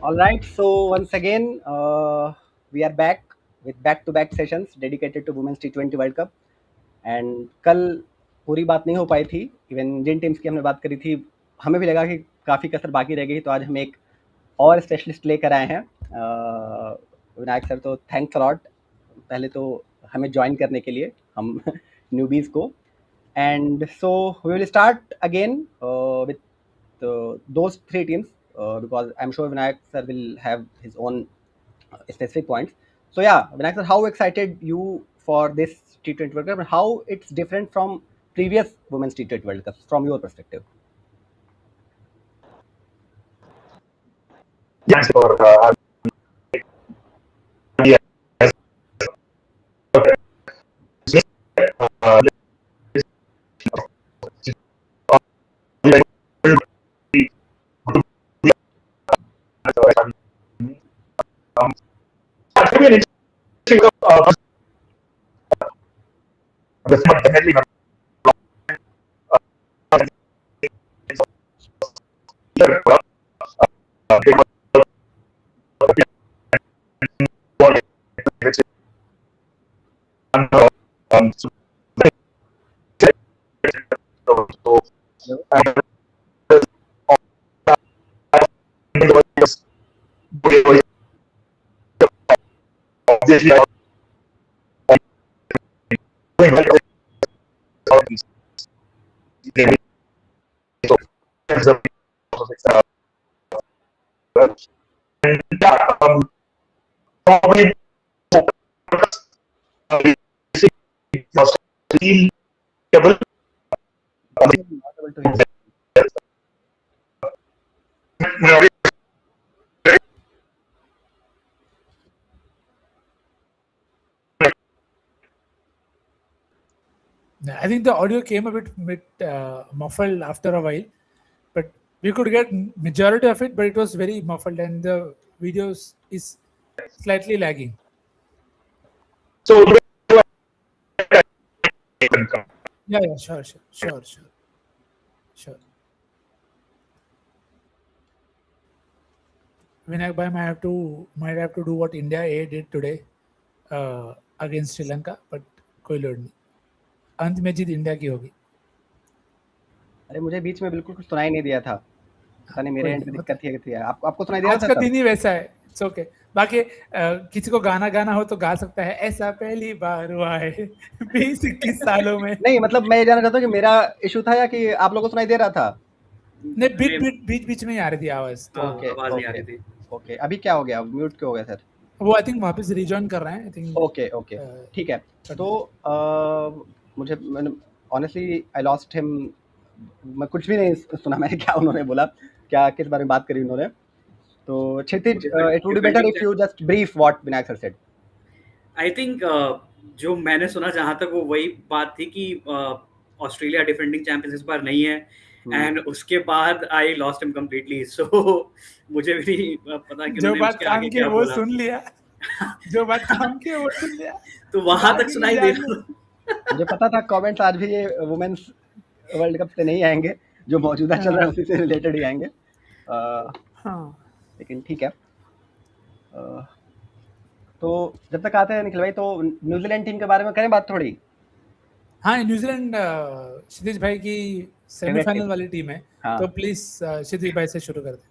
All right. So once again, we are back with back-to-back sessions dedicated to Women's T20 World Cup. And कल पूरी बात नहीं हो पाई थी. इवन जिन teams की हमने बात करी थी, हमें भी लगा कि काफ़ी कसर बाकी रह गई. तो आज हम एक और स्पेशलिस्ट लेकर आए हैं. विनायक सर, तो थैंक्स अलॉट पहले तो हमें ज्वाइन करने के लिए, हम न्यूबीज़ को. And so we will start again with those three teams because I'm sure Vinayak sir will have his own specific points. So yeah, Vinayak sir, how excited you for this T20 World Cup and how it's different from previous Women's T20 World Cups from your perspective? Thanks for yeah, definitely probably I think the audio came a bit muffled after a while, but we could get majority of it, but it was very muffled and the videos is slightly lagging. So Yeah, sure. Vinayak bhai might have to do what India A did today against Sri Lanka, but कोई load नहीं. अंत में जीत India की होगी. अरे मुझे बीच में बिल्कुल कुछ सुनाई नहीं दिया था. पता नहीं मेरे एंड पे दिक्कत थी. आपको सुनाई दिया था? आज का दिन ही वैसा है. It's okay. बाकी किसी को गाना हो तो गा सकता है. ऐसा पहली बार हुआ है 20-21 सालों में. नहीं, मतलब मैं ये जानना चाहता हूँ कि मेरा इशू था या कि आप लोगों को सुनाई दे रहा था? नहीं, बीच में ही आ रही थी आवाज. आवाज नहीं आ रही थी. ओके, अभी क्या हो गया? म्यूट क्यों हो गया सर? वो आई थिंक वापस रीजॉइन कर रहे हैं. आई थिंक ओके ठीक है. तो मुझे ऑनेस्टली आई लॉस्ट हिम. मैं कुछ भी नहीं सुना मैंने क्या उन्होंने बोला, क्या किस बारे में बात करी उन्होंने. तो Kshitij, it would be better if you just brief what Vinayak sir said. I think जो मैंने सुना जहां तक वो वही बात थी कि ऑस्ट्रेलिया डिफेंडिंग चैंपियंस इस बार नहीं है. एंड उसके बाद आई लॉस्ट हिम कंप्लीटली. सो मुझे भी नहीं पता कि जो बात काम की वो सुन लिया. जो बात काम की वो सुन लिया. तो वहां तक सुनाई दे रहा. मुझे पता था कमेंट्स आज भी ये वुमेन्स वर्ल्ड कप से नहीं आएंगे, जो मौजूदा चल रहा है उसी से रिलेटेड ही आएंगे. लेकिन ठीक है. तो जब तक आते हैं निखिल भाई, तो न्यूजीलैंड टीम के बारे में करें बात थोड़ी. हाँ, न्यूजीलैंड क्षितिज भाई की सेमीफाइनल वाली टीम है. तो प्लीज क्षितिज भाई से शुरू कर दे.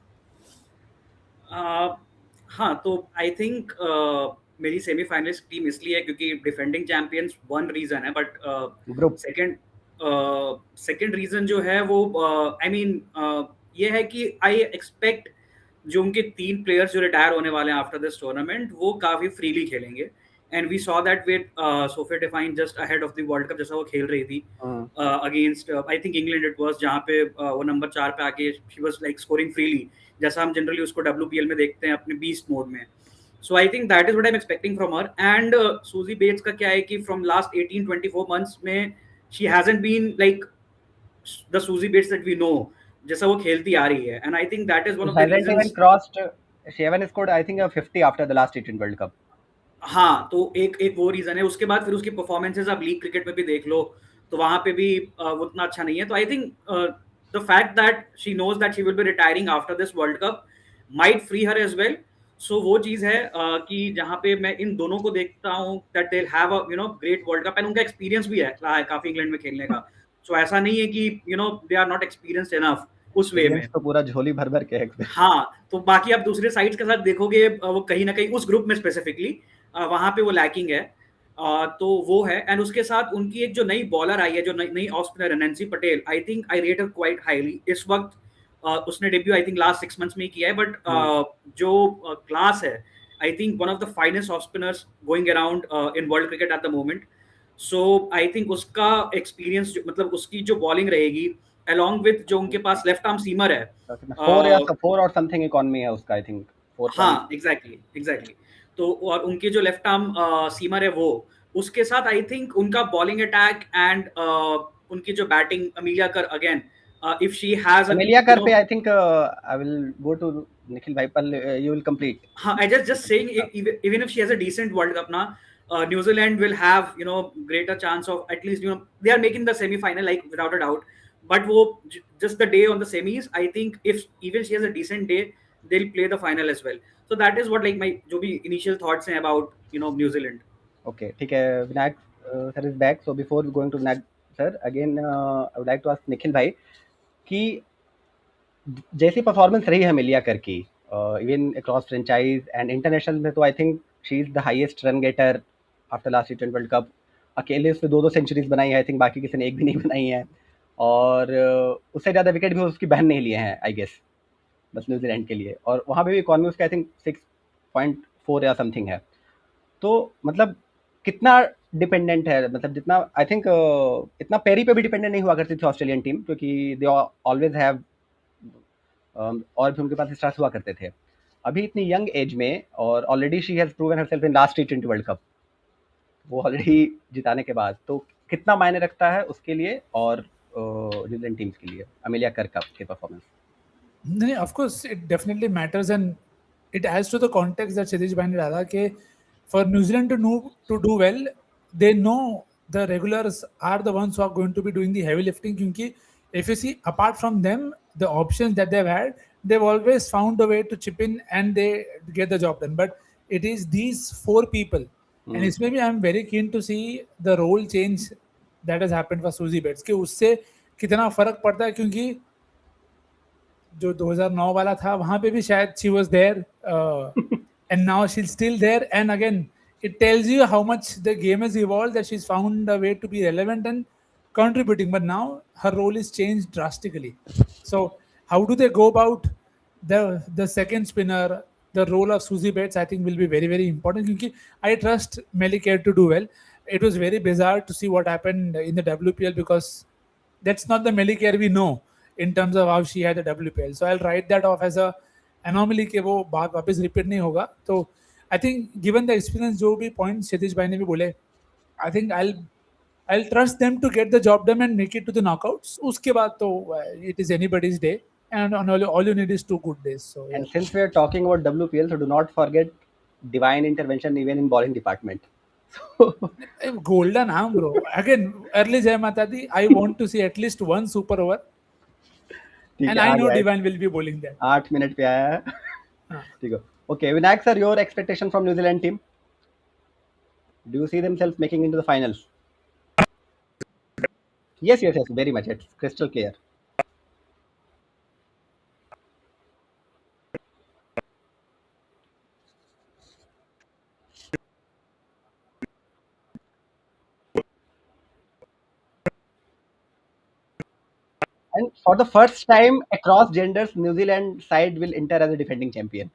हाँ, तो आई थिंक मेरी सेमीफाइनलिस्ट टीम इसलिए है क्योंकि डिफेंडिंग चैंपियंस वन रीजन है, बट सेकंड रीजन जो है वो आई मीन ये है कि आई एक्सपेक्ट जो उनके 3 प्लेयर्स जो रिटायर होने वाले हैं आफ्टर दिस टूर्नामेंट वो काफी फ्रीली खेलेंगे. And we saw that with Sophie Devine just ahead of the World Cup, जैसा वो खेल रही थी against I think England it was, जहाँ पे वो नंबर 4 पे आके she was like scoring freely, जैसा हम जनरली उसको WPL में देखते हैं अपने बीस्ट मोड में. So I think that is what I am expecting from her. And Suzie Bates का क्या है कि फ्रॉम लास्ट 18-24 मंथ्स में she hasn't been like the Suzie Bates that we know, जैसा वो खेलती आ रही है. And I think that is one of the reasons. she haven't scored I think a 50 after the last T20 World Cup. हाँ, तो एक वो रीजन है. उसके बाद फिर उसकी परफॉर्मेंसेस आप लीग क्रिकेट में भी देख लो तो वहां पे भी उतना अच्छा नहीं है. तो I think the fact that she knows that she will be retiring after this World Cup might free her as well. So वो चीज है कि जहाँ पे मैं इन दोनों को देखता हूँ that they have a great world cup, and उनका एक्सपीरियंस भी है काफी इंग्लैंड में खेलने का. सो ऐसा नहीं है कि they are not experienced enough उस वे में. तो पूरा झोली भर भर के है इसमें. हाँ, तो बाकी आप दूसरे साइड्स के साथ देखोगे वो कहीं ना कहीं उस ग्रुप में स्पेसिफिकली वहां पे वो लैकिंग है. तो वो है. एंड उसके साथ उनकी एक जो नई बॉलर आई है, जो नई ऑफ स्पिनर नैन्सी पटेल, आई थिंक आई रेट हर क्वाइट हाईली इस वक्त. उसने debut I think last 6 months में ही किया है, बट जो क्लास है, I think one of the finest off spinners going around in world cricket at the moment. So I think उसका experience, मतलब उसकी जो बॉलिंग रहेगी along with जो उनके पास लेफ्ट आर्म सीमर है. 4 और समथिंग इकोनॉमी है उसका, आई थिंक 4. हाँ, एग्जैक्टली. तो और उनके जो लेफ्ट आर्म सीमर है वो, उसके साथ आई थिंक उनका बॉलिंग अटैक एंड उनकी जो batting, Amelia Kerr again, if she has Amelia Kerr पे I think I will go to Nikhil भाई, पर यू विल कंप्लीट. हाँ, I just saying, even if she has a decent World Cup now, New Zealand will have greater chance of at least they are making the semi final, like without a doubt. But वो just the day on the semis, I think if even she has a decent day, they'll play the final as well. So that is what like my जो भी initial thoughts हैं about New Zealand. Okay, ठीक है. Vinayak sir is back. So before going to Vinak sir, again I would like to ask Nikhil भाई कि जैसी performance रही है अमेलिया कर की, even across franchise and international में, तो I think she is the highest run getter after last T20 World Cup. अकेले उसने 2 सेंचुरीज बनाई है, आई थिंक बाकी किसी ने एक भी नहीं बनाई है. और उससे ज़्यादा विकेट भी उसकी बहन ने लिए हैं आई गेस, बस न्यूजीलैंड के लिए. और वहाँ पे भी इकॉनमी उसका आई थिंक 6.4 या समथिंग है. तो मतलब कितना डिपेंडेंट है, मतलब जितना आई थिंक इतना पेरी पे भी डिपेंडेंट नहीं हुआ करती थी ऑस्ट्रेलियन टीम, क्योंकि दे ऑलवेज हैव और भी उनके पास स्टार्स हुआ करते थे. अभी इतनी यंग एज में, और already she has proven herself in last T20 World cup, वो ऑलरेडी जिताने के बाद, तो कितना मायने रखता है उसके लिए और न्यूजीलैंड टीम्स के लिए अमेलिया कर के परफॉर्मेंस? नहीं, of course it definitely matters, and it adds to the context that Shadish bhai ने डाला कि for New Zealand to do well, they know the regulars are the ones who are going to be doing the heavy lifting. क्योंकि if you see, apart from them, the options that they've had, they've always found a way to chip in and they get the job done. But it is these 4 people, and इसमें भी I'm very keen to see the role change that has happened for Suzy Betts, कि उससे कितना फर्क पड़ता है. क्योंकि जो 2009 वाला था वहां पे भी शायद she was there, and now she is still there. And again it tells you how much the game has evolved, that she's found a way to be relevant and contributing, but now her role is changed drastically. So how do they go about the second spinner, the role of Suzy Betts, I think will be very very important, because I trust Melly Kerr to do well. It was very bizarre to see what happened in the WPL, because that's not the Melly Kerr we know in terms of how she had the WPL. So I'll write that off as a anomaly कि वो बात वापस repeat नहीं होगा. तो I think given the experience, जो भी points Satish भाई ने भी बोले, I think I'll trust them to get the job done and make it to the knockouts. उसके बाद तो it is anybody's day, and all you need is 2 good days. So yeah. And since we are talking about WPL, so do not forget divine intervention even in bowling department. Golden arm, bro. Again, early Jai Mata Di, I want to see at least 1 super over. And I know Divine will be bowling that. 8 minute पे आया है. ठीक है. Okay, Vinayak sir, your expectation from New Zealand team? Do you see themselves making into the finals? Yes, very much. It's crystal clear. And for the first time across genders, New Zealand side will enter as a defending champion.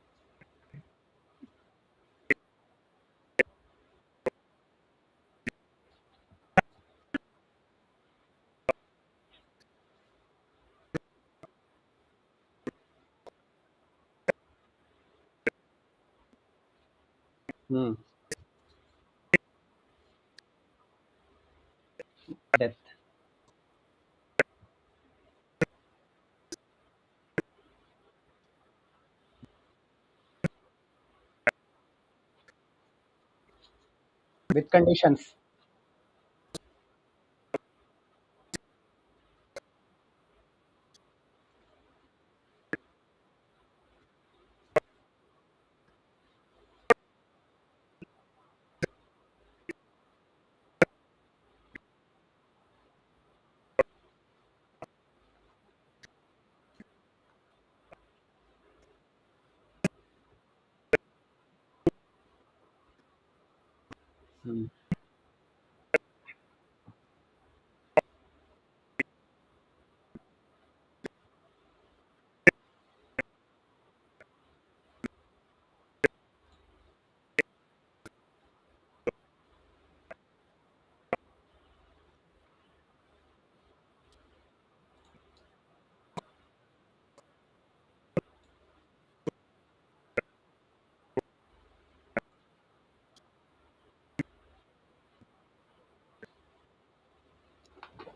Death. With conditions. Hmm.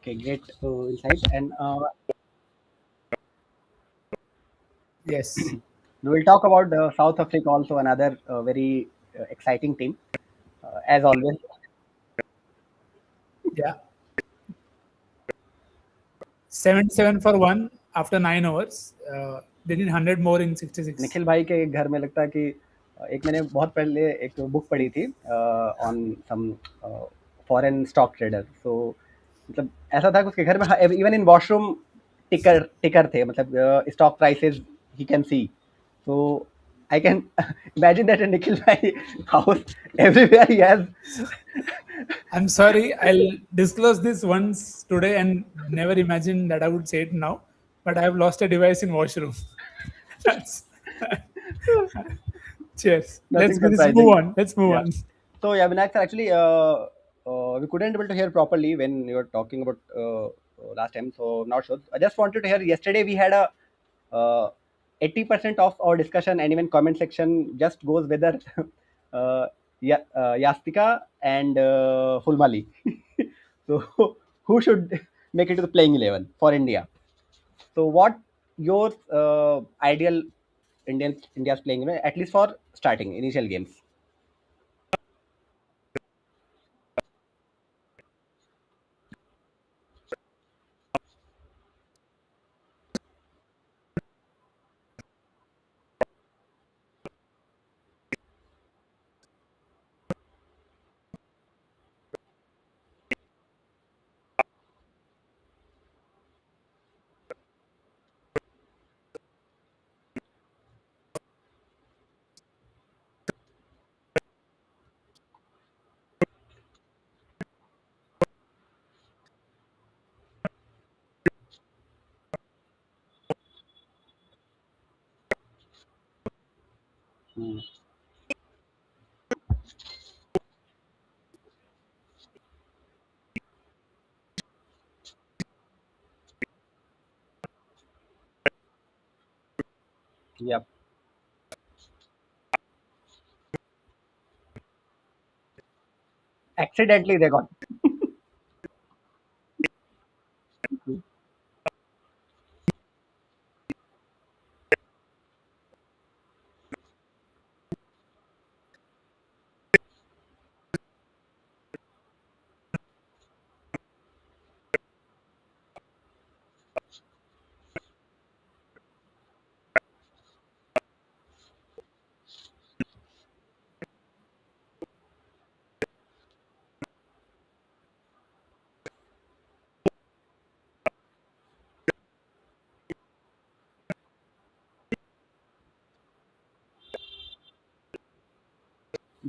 Okay, great insight. And Yes. we will talk about South Africa, also another very exciting team, as always. Yeah. 77 for 1 after 9 overs. They did 100 more in 66. Nikhil भाई के घर में लगता है कि एक मैंने बहुत पहले एक बुक पढ़ी थी on some foreign stock trader, so मतलब ऐसा था कि उसके घर में इवन इन वॉशरूम टिकर टिकर थे, मतलब stock prices he can see, so I can imagine that Nikhil भाई house everywhere he has. I'm sorry, I'll disclose this once today and never imagine that I would say it now. But I have lost a device in washroom. That's cheers. Nothing Let's move surprising. on. Let's move Yeah. on. So yeah, Vinayak sir, actually, we couldn't able to hear properly when you were talking about last time. So not sure. I just wanted to hear. Yesterday we had a 80% of our discussion and even comment section just goes whether Yastika and Fulmali. So who should make it to the playing 11 for India? So what your ideal India's playing 11, at least for starting initial games? Hmm. Yep. Accidentally they got.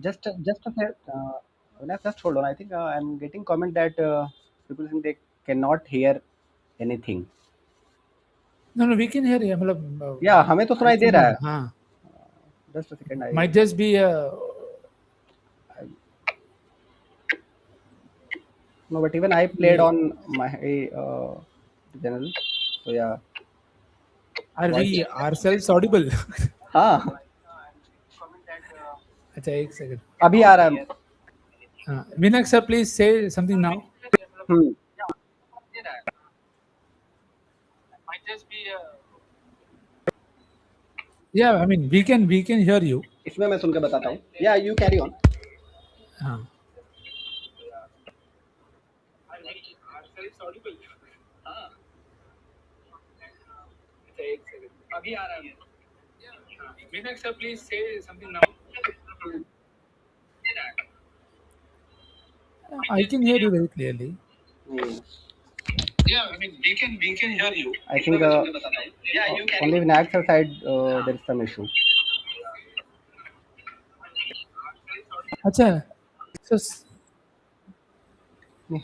Just a fair, just hold on. I think I'm getting comment that people think they cannot hear anything. No, no, we can hear you. मतलब, Yeah, हमें तो I सुनाई दे think, रहा है. हाँ, Just a second. I might just be no, but even I played on my channel. So yeah, are voice. we ourselves audible? हाँ, अच्छा एक second. अभी आ रहा है. Vinak sir, please say something now. Hmm. Yeah, I mean we can hear you. इसमें मैं सुन के बताता हूँ. Yeah, you carry on. हाँ. Vinak sir, please say something now. I can hear you very clearly. Hmm. Yeah, I mean we can hear you. I think only in Axel side there is some issue. अच्छा So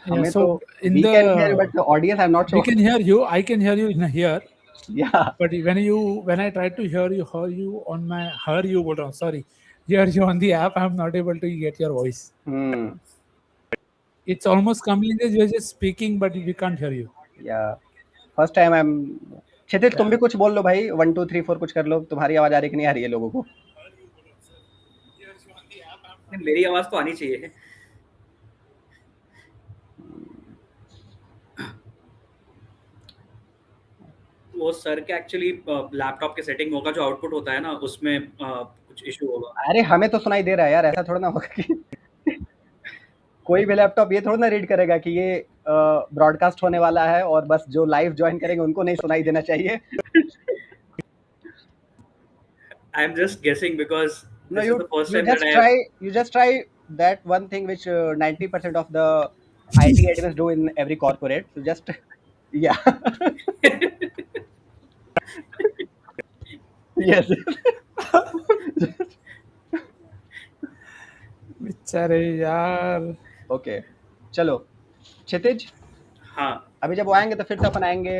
हमें so तो in we can hear, the but the audience I'm not we sure. can hear you. I can hear you in here. Yeah. But when I try to hear you on my hear you hold on, sorry, hear you on the app, I'm not able to get your voice. It's almost coming as you're just speaking, but we can't hear you. Yeah. First time I'm. क्षितिज तुम भी कुछ बोल लो भाई 1 2 3 4 कुछ कर लो तुम्हारी आवाज आ रही कि नहीं आ रही है लोगों को मेरी आवाज तो आनी चाहिए वो सर के एक्चुअली लैपटॉप के सेटिंग होगा जो आउटपुट होता है ना उसमें कुछ इशू होगा अरे हमें तो सुनाई दे रहा है यार ऐसा थोड़ा ना होगा कि कोई भी लैपटॉप ये थोड़ा ना रीड करेगा कि ये ब्रॉडकास्ट होने वाला है और बस जो लाइव ज्वाइन करेंगे उनको नहीं सुनाई देना चाहिए I am just guessing because No, this is the first time that you just try that one thing which 90% of the IT admins do in every corporate. So just yeah. Yes. बेचारे यार Okay. चलो क्षितिज हाँ अभी जब वो आएंगे तो फिर से अपन आएंगे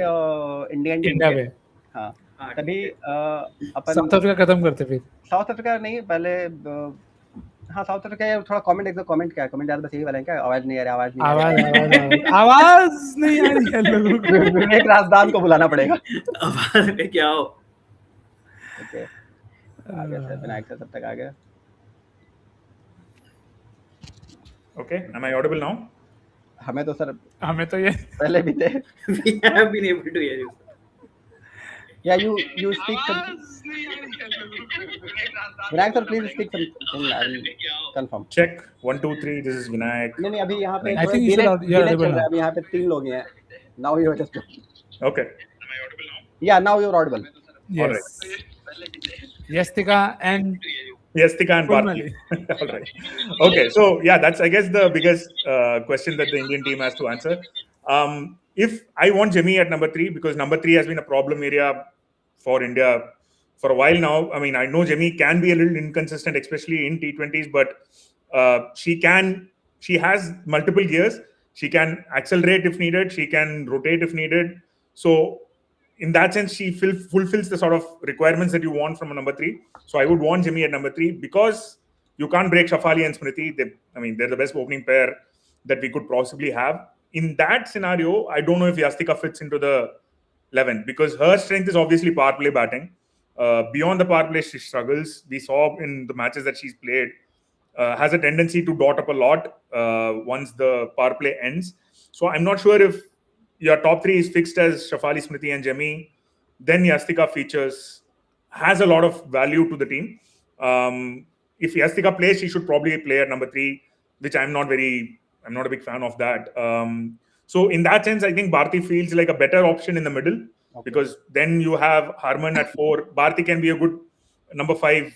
इंडियन टीम इंडिया पे में हाँ हाँ तभी अपन साउथ अफ्रीका खत्म करते फिर साउथ अफ्रीका नहीं पहले हाँ साउथ अफ्रीका थोड़ा कमेंट क्या कमेंट यार बस यही वाला है क्या आवाज नहीं आ रही आवाज नहीं आ रही है लोगों को विवेक राजदान को बुलाना पड़ेगा आवाज में क्या हो ओके आ गया सर विनायक सर तब तक आ गया Okay, am I audible now? हमें तो सर हमें तो ये पहले भी थे we have been able to hear you yeah you speak something Vinayak sir please speak something I will confirm Check 1 2 3. This is Vinayak. नहीं अभी यहाँ पे I think you should delay audible चल रहा है now. अभी यहाँ पे 3 लोग ही हैं now you are just Okay. yeah now you're audible yes Yastika and Yes, Tika and Bharti. All right. Okay, so yeah, that's I guess the biggest question that the Indian team has to answer. If I want Jimmy at number 3 because number 3 has been a problem area for India for a while now. I mean, I know Jimmy can be a little inconsistent, especially in T20s, but she has multiple gears. She can accelerate if needed. She can rotate if needed. So in that sense, she fulfills the sort of requirements that you want from a number 3. So I would want Jimmy at number 3 because you can't break Shafali and Smriti. They're the best opening pair that we could possibly have. In that scenario, I don't know if Yastika fits into the 11 because her strength is obviously power play batting. Beyond the power play, she struggles. We saw in the matches that she's played, has a tendency to dot up a lot once the power play ends. So I'm not sure if your top 3 is fixed as Shafali, Smriti, and Jemmy, then Yastika features has a lot of value to the team. If Yastika plays, she should probably play at number 3, which I'm not a big fan of that. So in that sense, I think Bharti feels like a better option in the middle because then you have Harman at 4. Bharti can be a good number 5.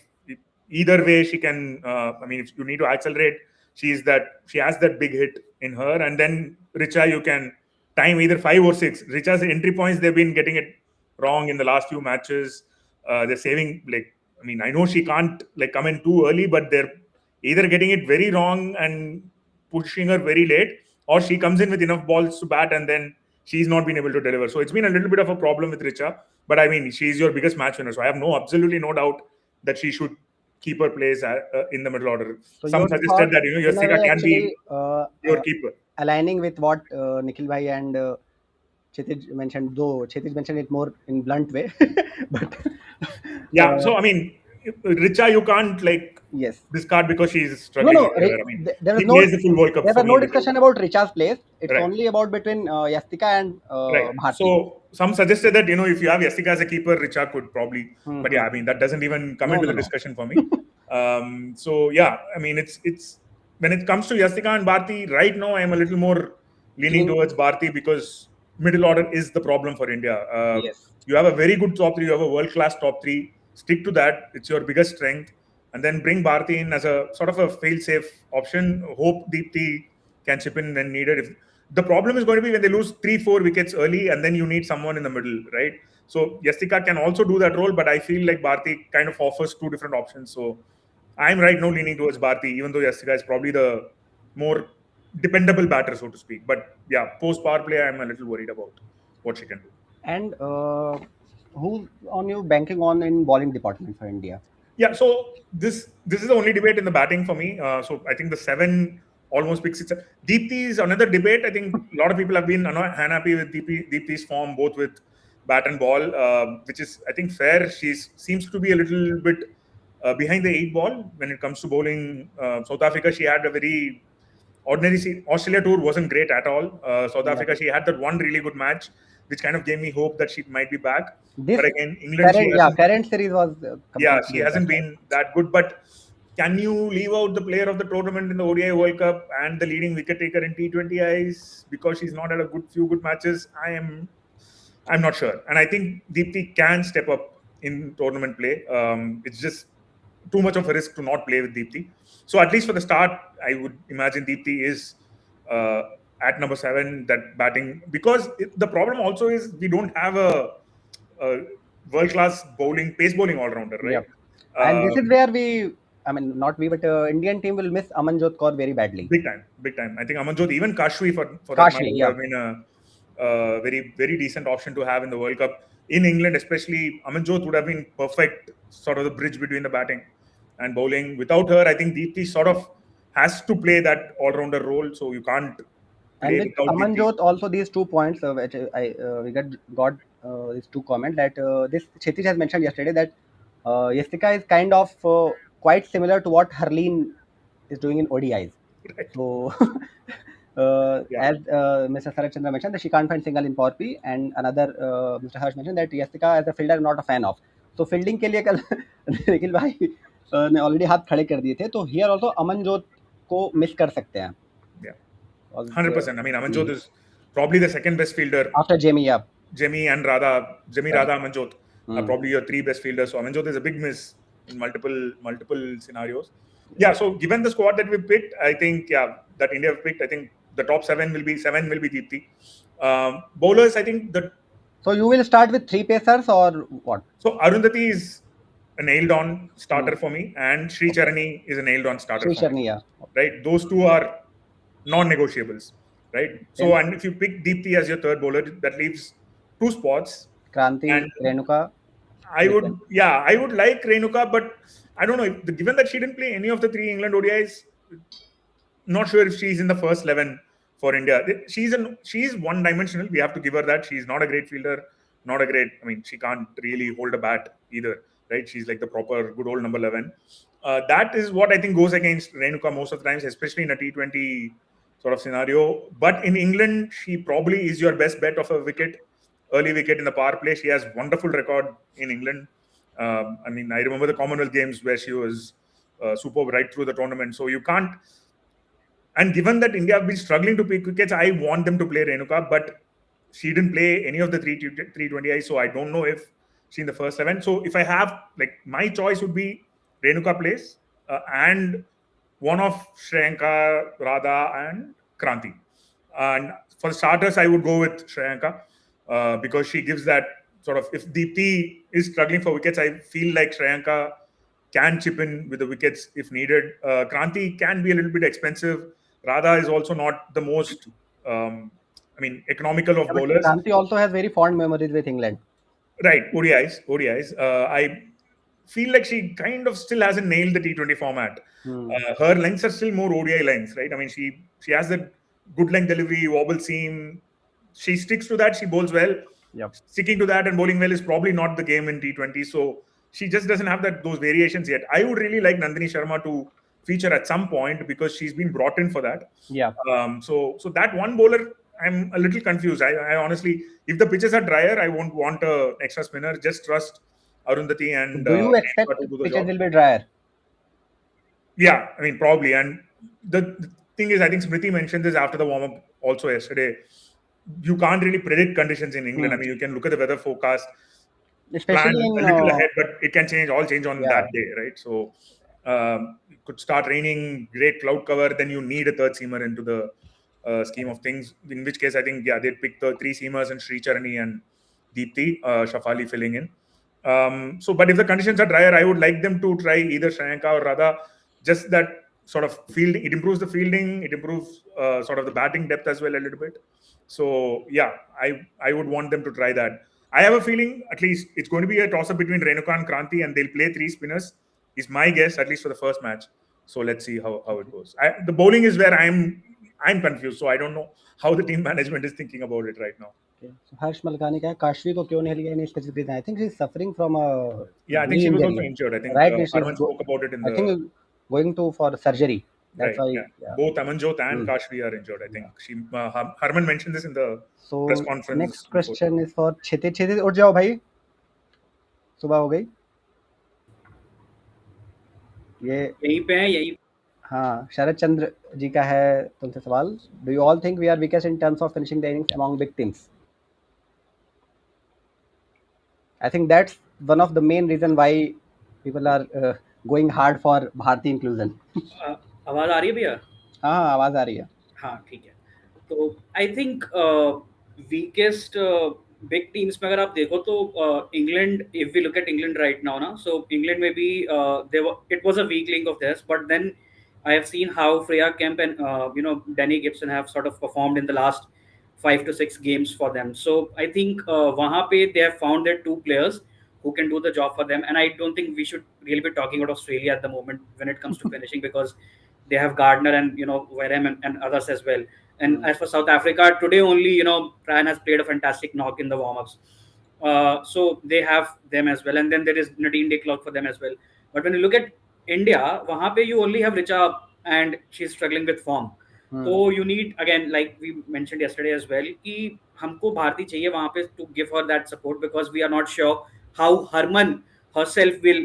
Either way, she can. If you need to accelerate, she has that big hit in her, and then Richa, you can time either 5 or 6. Richa's entry points, they've been getting it wrong in the last few matches. They're saving I know she can't come in too early, but they're either getting it very wrong and pushing her very late, or she comes in with enough balls to bat and then she's not been able to deliver. So it's been a little bit of a problem with Richa, but she's your biggest match winner. So I have absolutely no doubt that she should keep her place in the middle order. So some suggested that Yastika can be your keeper. Aligning with what Nikhil bhai and Kshitij mentioned, though Kshitij mentioned it more in blunt way, but yeah. So Richa, you can't discard because she's struggling. No. There is no discussion about Richa's place. It's only about between Yastika and Bharti. So some suggested that if you have Yastika as a keeper, Richa could probably. But yeah, that doesn't even come into the discussion for me. So yeah, it's when it comes to Yastika and Bharti, right now I'm a little more leaning towards Bharti because middle order is the problem for India. You have a very good top 3. You have a world-class top 3. Stick to that. It's your biggest strength. And then bring Bharti in as a sort of a fail-safe option. Hope Deepthi can chip in when needed. The problem is going to be when they lose 3-4 wickets early and then you need someone in the middle, right? So Yastika can also do that role, but I feel like Bharti kind of offers 2 different options. So I'm right now leaning towards Bharti, even though Yastika is probably the more dependable batter, so to speak. But yeah, post power play, I'm a little worried about what she can do. And who's on you banking on in bowling department for India? Yeah, so this is the only debate in the batting for me. So I think the 7 almost picks it. Deepti is another debate. I think a lot of people have been unhappy with Deepti's form, both with bat and ball, which is, I think, fair. She seems to be a little bit behind the 8 ball when it comes to bowling. South Africa, she had a very ordinary. Australia tour wasn't great at all. South Africa, she had that one really good match, which kind of gave me hope that she might be back. This But again, England, she hasn't. current series was Yeah, completely she hasn't been that good. But can you leave out the player of the tournament in the ODI World Cup and the leading wicket taker in T20Is because she's not had a few good matches? I'm not sure. And I think Deepti can step up in tournament play. It's just too much of a risk to not play with Deepti. So at least for the start, I would imagine Deepti is at number 7, that batting. Because the problem also is we don't have a world-class pace bowling all-rounder, right? Yep. And this is where not we, but Indian team will miss Amanjot Kaur very badly. Big time. I think Amanjot, even Kashwi for that matter, would have been a very, very decent option to have in the World Cup. In England, especially, Amanjot would have been perfect, sort of the bridge between the batting and bowling. Without her, I think Deepti sort of has to play that all-rounder role, so you can't play and with Amanjot also these 2 points which we got these 2 comments that this Kshitij has mentioned yesterday that Yestika is kind of quite similar to what Harleen is doing in ODIs. Right. So as Mr. Sarat Chandra mentioned that she can't find single in power play, and another Mr. Harsh mentioned that Yestika as a fielder I'm not a fan of. So fielding के लिए कल निखिल भाई ने already हाथ खड़े कर दिए थे, तो here also Amanjot को miss कर सकते हैं. 100%. I mean, Amanjot is probably the second best fielder after Jamie. Yeah, Jamie and Radha. Radha, Amanjot are probably your 3 best fielders. So Amanjot is a big miss in multiple scenarios. Yeah. So given the squad that we picked, I think that India picked, I think the top 7 will be Deepti. Bowlers, I think So you will start with 3 pacers or what? So Arundhati is a nailed-on starter for me, and Sri Charani is a nailed-on starter. Sri Charani, yeah. Right. Those 2 are non-negotiables, right? So, and if you pick Deepti as your third bowler, that leaves 2 spots. Kranti and Renuka. I would like Renuka, but I don't know. Given that she didn't play any of the 3 England ODIs, not sure if she's in the first 11 for India. She's one-dimensional. We have to give her that. She's not a great fielder, she can't really hold a bat either, right? She's like the proper good old number 11. That is what I think goes against Renuka most of the times, especially in a T20 sort of scenario. But in England, she probably is your best bet of a early wicket in the power play. She has wonderful record in England. I remember the Commonwealth Games where she was superb right through the tournament. So you can't. And given that India have been struggling to pick wickets, I want them to play Renuka, but she didn't play any of the 320Is, so I don't know if she's in the first 7. So if I have, my choice would be Renuka plays and one of Shreyanka, Radha and Kranti. And for the starters, I would go with Shreyanka because she gives that sort of, if Deepti is struggling for wickets, I feel like Shreyanka can chip in with the wickets if needed. Kranti can be a little bit expensive. Radha is also not the most, economical of bowlers. Kranti also has very fond memories with England. Right, ODIs. I feel like she kind of still hasn't nailed the T20 format. Her lengths are still more ODI lengths, right? I mean, she has that good length delivery, wobble seam. She sticks to that. She bowls well. Yep. Sticking to that and bowling well is probably not the game in T20. So she just doesn't have those variations yet. I would really like Nandini Sharma to feature at some point because she's been brought in for that. Yeah. So that one bowler, I'm a little confused. I honestly, if the pitches are drier, I won't want an extra spinner. Just trust Arundhati and. Do you expect pitches will be drier? Yeah, probably. And the thing is, I think Smriti mentioned this after the warm-up also yesterday. You can't really predict conditions in England. You can look at the weather forecast, especially plan a little ahead, but it can change on that day, right? So it could start raining, great cloud cover, then you need a third seamer into the scheme of things. In which case, I think they'd pick the 3 seamers and Sri Charani and Deepti, Shafali filling in. But if the conditions are drier, I would like them to try either Shreyanka or Radha. Just that sort of fielding. It improves the fielding. It improves sort of the batting depth as well a little bit. So yeah, I would want them to try that. I have a feeling at least it's going to be a toss-up between Renuka and Kranti, and they'll play 3 spinners. Is my guess, at least for the first match. So let's see how it goes. The bowling is where I'm confused. So I don't know how the team management is thinking about it right now. Okay. So Harsh Malkani का काशवी को क्यों नहीं लिया any specific reason? I think she's suffering from a Yeah, I think knee she was injury. also injured. I think Right, Harman spoke about it in I think going to for surgery. That's right, why. yeah. Yeah. Both Amanjot and Kashvi are injured. I think she Harman mentioned this in the press conference. Next question is for Kshitij. Kshitij, उठ जाओ भाई. सुबह हो गई. ये यहीं पे है, यहीं. हाँ, शरद चंद्र जी का है तुमसे सवाल. Do you all think we are weakest in terms of finishing the innings among big teams? I think that's one of the main reason why people are going hard for Bharti inclusion. आवाज आ रही है भैया? हाँ, आवाज आ रही है. हाँ, ठीक है. तो I think weakest big teams में अगर आप देखो तो England, if we look at England right now ना, सो इंग्लैंड में भी it was a weak link of this, but then I have seen how Freya Kemp and Danny Gibson have sort of performed in the last 5 to 6 games for them. So I think wahan pe they have found their 2 players who can do the job for them, and I don't think we should really be talking about Australia at the moment when it comes to finishing, because they have Gardner and Wareham and others as well. And as for South Africa, today only Ryan has played a fantastic knock in the warm-ups, so they have them as well, and then there is Nadine de Klerk for them as well. But when you look at India, wahan pe you only have Richa and she's struggling with form. So you need, again, like we mentioned yesterday as well, कि हमको भारती चाहिए वहाँ पे to give her that support, because we are not sure how Harman herself will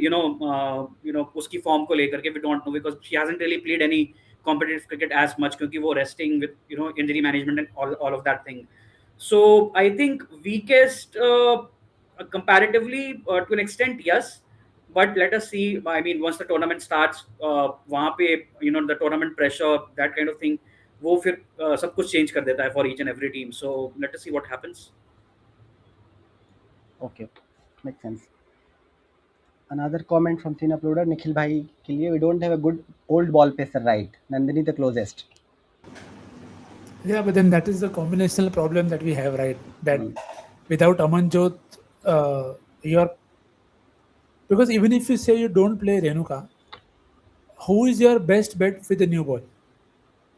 उसकी form को लेकर के we don't know, because she hasn't really played any competitive cricket as much, क्योंकि वो resting with injury management and all of that thing. So I think weakest comparatively to an extent, yes. But let us see. I mean, once the tournament starts, वहाँ पे the tournament pressure, that kind of thing, वो फिर सब कुछ change कर देता है for each and every team. So let us see what happens. Okay, makes sense. Another comment from Thin Uploader, Nikhil bhai के लिए, we don't have a good old ball pacer, right? Nandini the closest. Yeah, but then that is the combinational problem that we have, right? That without Amanjot, you're, because even if you say you don't play Renuka, who is your best bet with the new ball?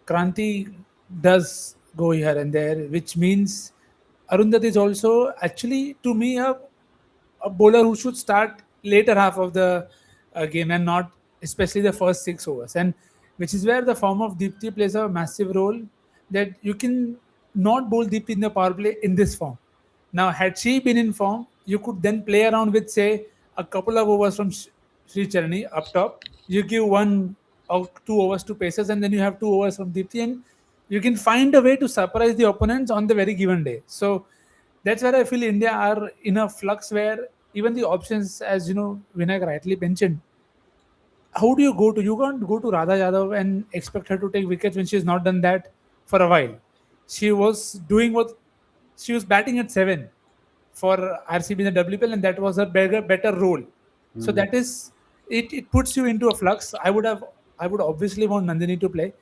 Kranti does go here and there, which means Arundhati is also actually, to me, a bowler who should start later half of the game and not especially the first 6 overs. And which is where the form of Deepti plays a massive role, that you can not bowl Deepti in the power play in this form. Now, had she been in form, you could then play around with, say, a couple of overs from Sri Charani up top. You give 1 or 2 overs to pacers, and then you have 2 overs from Deepti, and you can find a way to surprise the opponents on the very given day. So that's where I feel India are in a flux, where even the options, as Vinayak rightly mentioned, how do you go to? You can't go to Radha Yadav and expect her to take wickets when she has not done that for a while. She was doing she was batting at 7 for RCB in the WPL, and that was her better role. So that is it. It puts you into a flux. I would obviously want Nandini to play,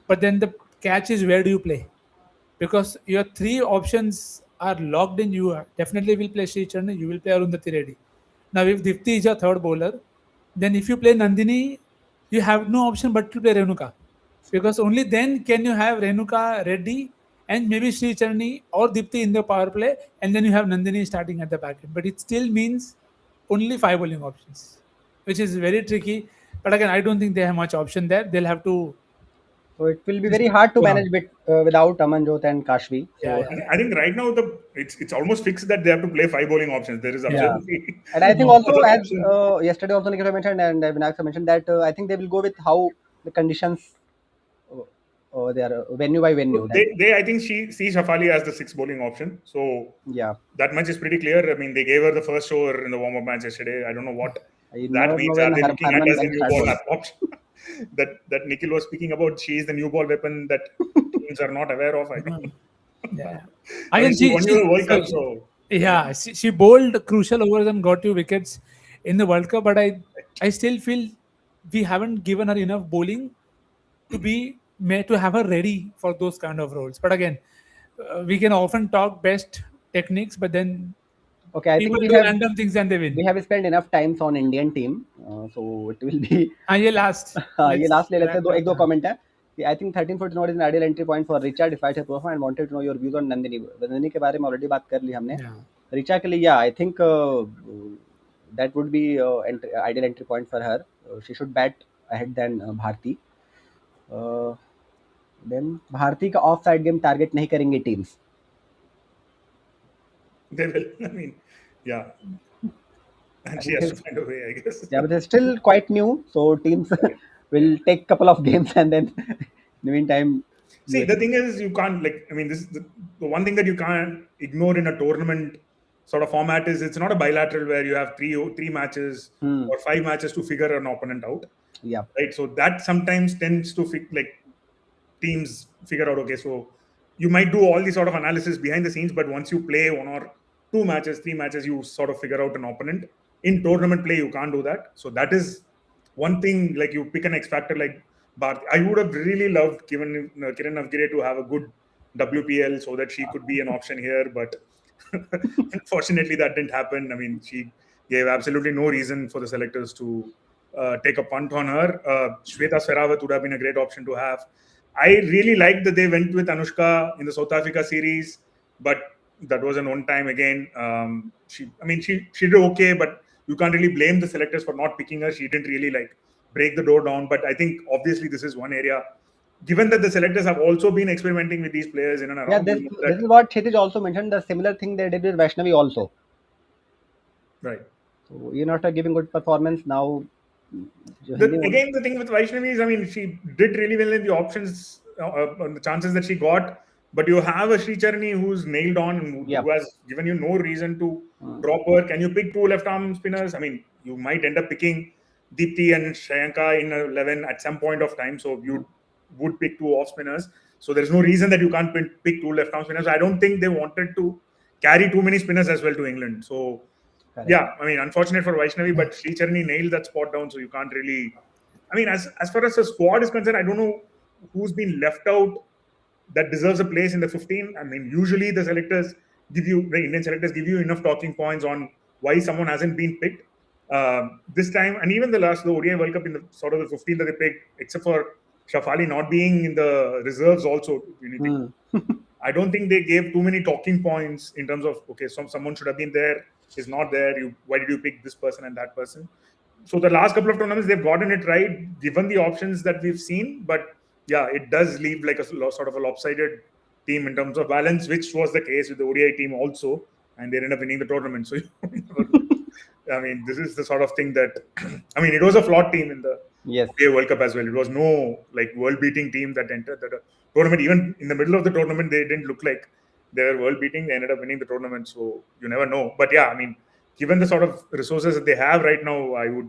but then the catch is, where do you play? Because your 3 options are locked in. You definitely will play Sri Charani, you will play Arundhati Reddy. Now, if Dipti is your third bowler, then if you play Nandini, you have no option but to play Renuka. Because only then can you have Renuka, Reddy, and maybe Sri Charani or Dipti in the power play, and then you have Nandini starting at the back end. But it still means only 5 bowling options, which is very tricky. But again, I don't think they have much option there. They'll have to. So it will be very hard to manage without Amanjot and Kashvi. So Yeah. I think right now it's almost fixed that they have to play 5 bowling options. There is absolutely. And I think also, as yesterday also Nikhil mentioned and Vinayak mentioned, that I think they will go with how the conditions they are venue by venue. They I think she sees Shafali as the 6th bowling option. So yeah, that much is pretty clear. I mean, they gave her the first over in the warm-up match yesterday. I don't know what I that means. Are they looking at as a new ball Harman option? that Nikhil was speaking about, she is the new ball weapon that teams are not aware of. I think. Yeah. She won you a World Cup, so yeah, she bowled crucial overs and got 2 wickets in the World Cup. But I still feel we haven't given her enough bowling to be made to have her ready for those kind of roles. But again, we can often talk best techniques, but then Okay, I people think do random things and they win. we have spent enough times on Indian team, so it will be. ये last. ये Let's last ले लेते wrap हैं, दो it एक दो up. Comment है कि I think 1349 is an ideal entry point for Richa despite her performance and wanted to know your views on Nandini. Nandini के बारे में ऑलरेडी बात कर ली हमने। Yeah. रिचा के लिए या I think that would be ideal entry point for her. She should bat ahead than Bharati. Then Bharati का ऑफ साइड गेम टारगेट नहीं करेंगे teams. They will. I mean, yeah. And she has to find a way, I guess. Yeah, but it's still quite new, so teams will take couple of games and then in the meantime. See, the thing is, you can't I mean, this is the one thing that you can't ignore in a tournament sort of format is it's not a bilateral where you have three matches or 5 matches to figure an opponent out. Yeah. Right. So that sometimes tends to teams figure out, okay, so you might do all the sort of analysis behind the scenes, but once you play 1 or 2 matches, 3 matches, you sort of figure out an opponent. In tournament play, you can't do that. So that is one thing. Like you pick an X factor like Bharti. I would have really loved Kiran Navgire to have a good WPL so that she could be an option here, but unfortunately that didn't happen. I mean, she gave absolutely no reason for the selectors to take a punt on her. Shweta Sehrawat would have been a great option to have. I really liked that they went with Anushka in the South Africa series, but that was an one time again. She did okay, but you can't really blame the selectors for not picking her. She didn't really break the door down. But I think obviously this is one area, given that the selectors have also been experimenting with these players in and around. Yeah, this is what Kshitij also mentioned. The similar thing they did with Vaishnavi also. Right. So you're not giving good performance now. Again, the thing with Vaishnavi is, I mean, she did really well in the options, on the chances that she got. But you have a Sri Charani who's nailed on, who has given you no reason to drop her. Can you pick 2 left-arm spinners? I mean, you might end up picking Deepti and Shayanka in 11 at some point of time. So you would pick 2 off spinners. So there's no reason that you can't pick 2 left-arm spinners. I don't think they wanted to carry too many spinners as well to England. So, yeah, I mean, unfortunate for Vaishnavi, but Sri Charani nailed that spot down. So you can't really... I mean, as far as the squad is concerned, I don't know who's been left out that deserves a place in the 15. I mean, usually the Indian selectors give you enough talking points on why someone hasn't been picked. This time, and even the ODI World Cup in the sort of the 15 that they picked, except for Shafali not being in the reserves also. I don't think they gave too many talking points in terms of, okay, someone should have been there, is not there. Why did you pick this person and that person? So the last couple of tournaments, they've gotten it right, given the options that we've seen. But yeah, it does leave a sort of a lopsided team in terms of balance, which was the case with the ODI team also, and they ended up winning the tournament. So, I mean, this is the sort of thing that, I mean, it was a flawed team in the ODI World Cup as well. It was no world-beating team that entered the tournament. Even in the middle of the tournament, they didn't look like they were world-beating. They ended up winning the tournament. So you never know. But yeah, I mean, given the sort of resources that they have right now, I would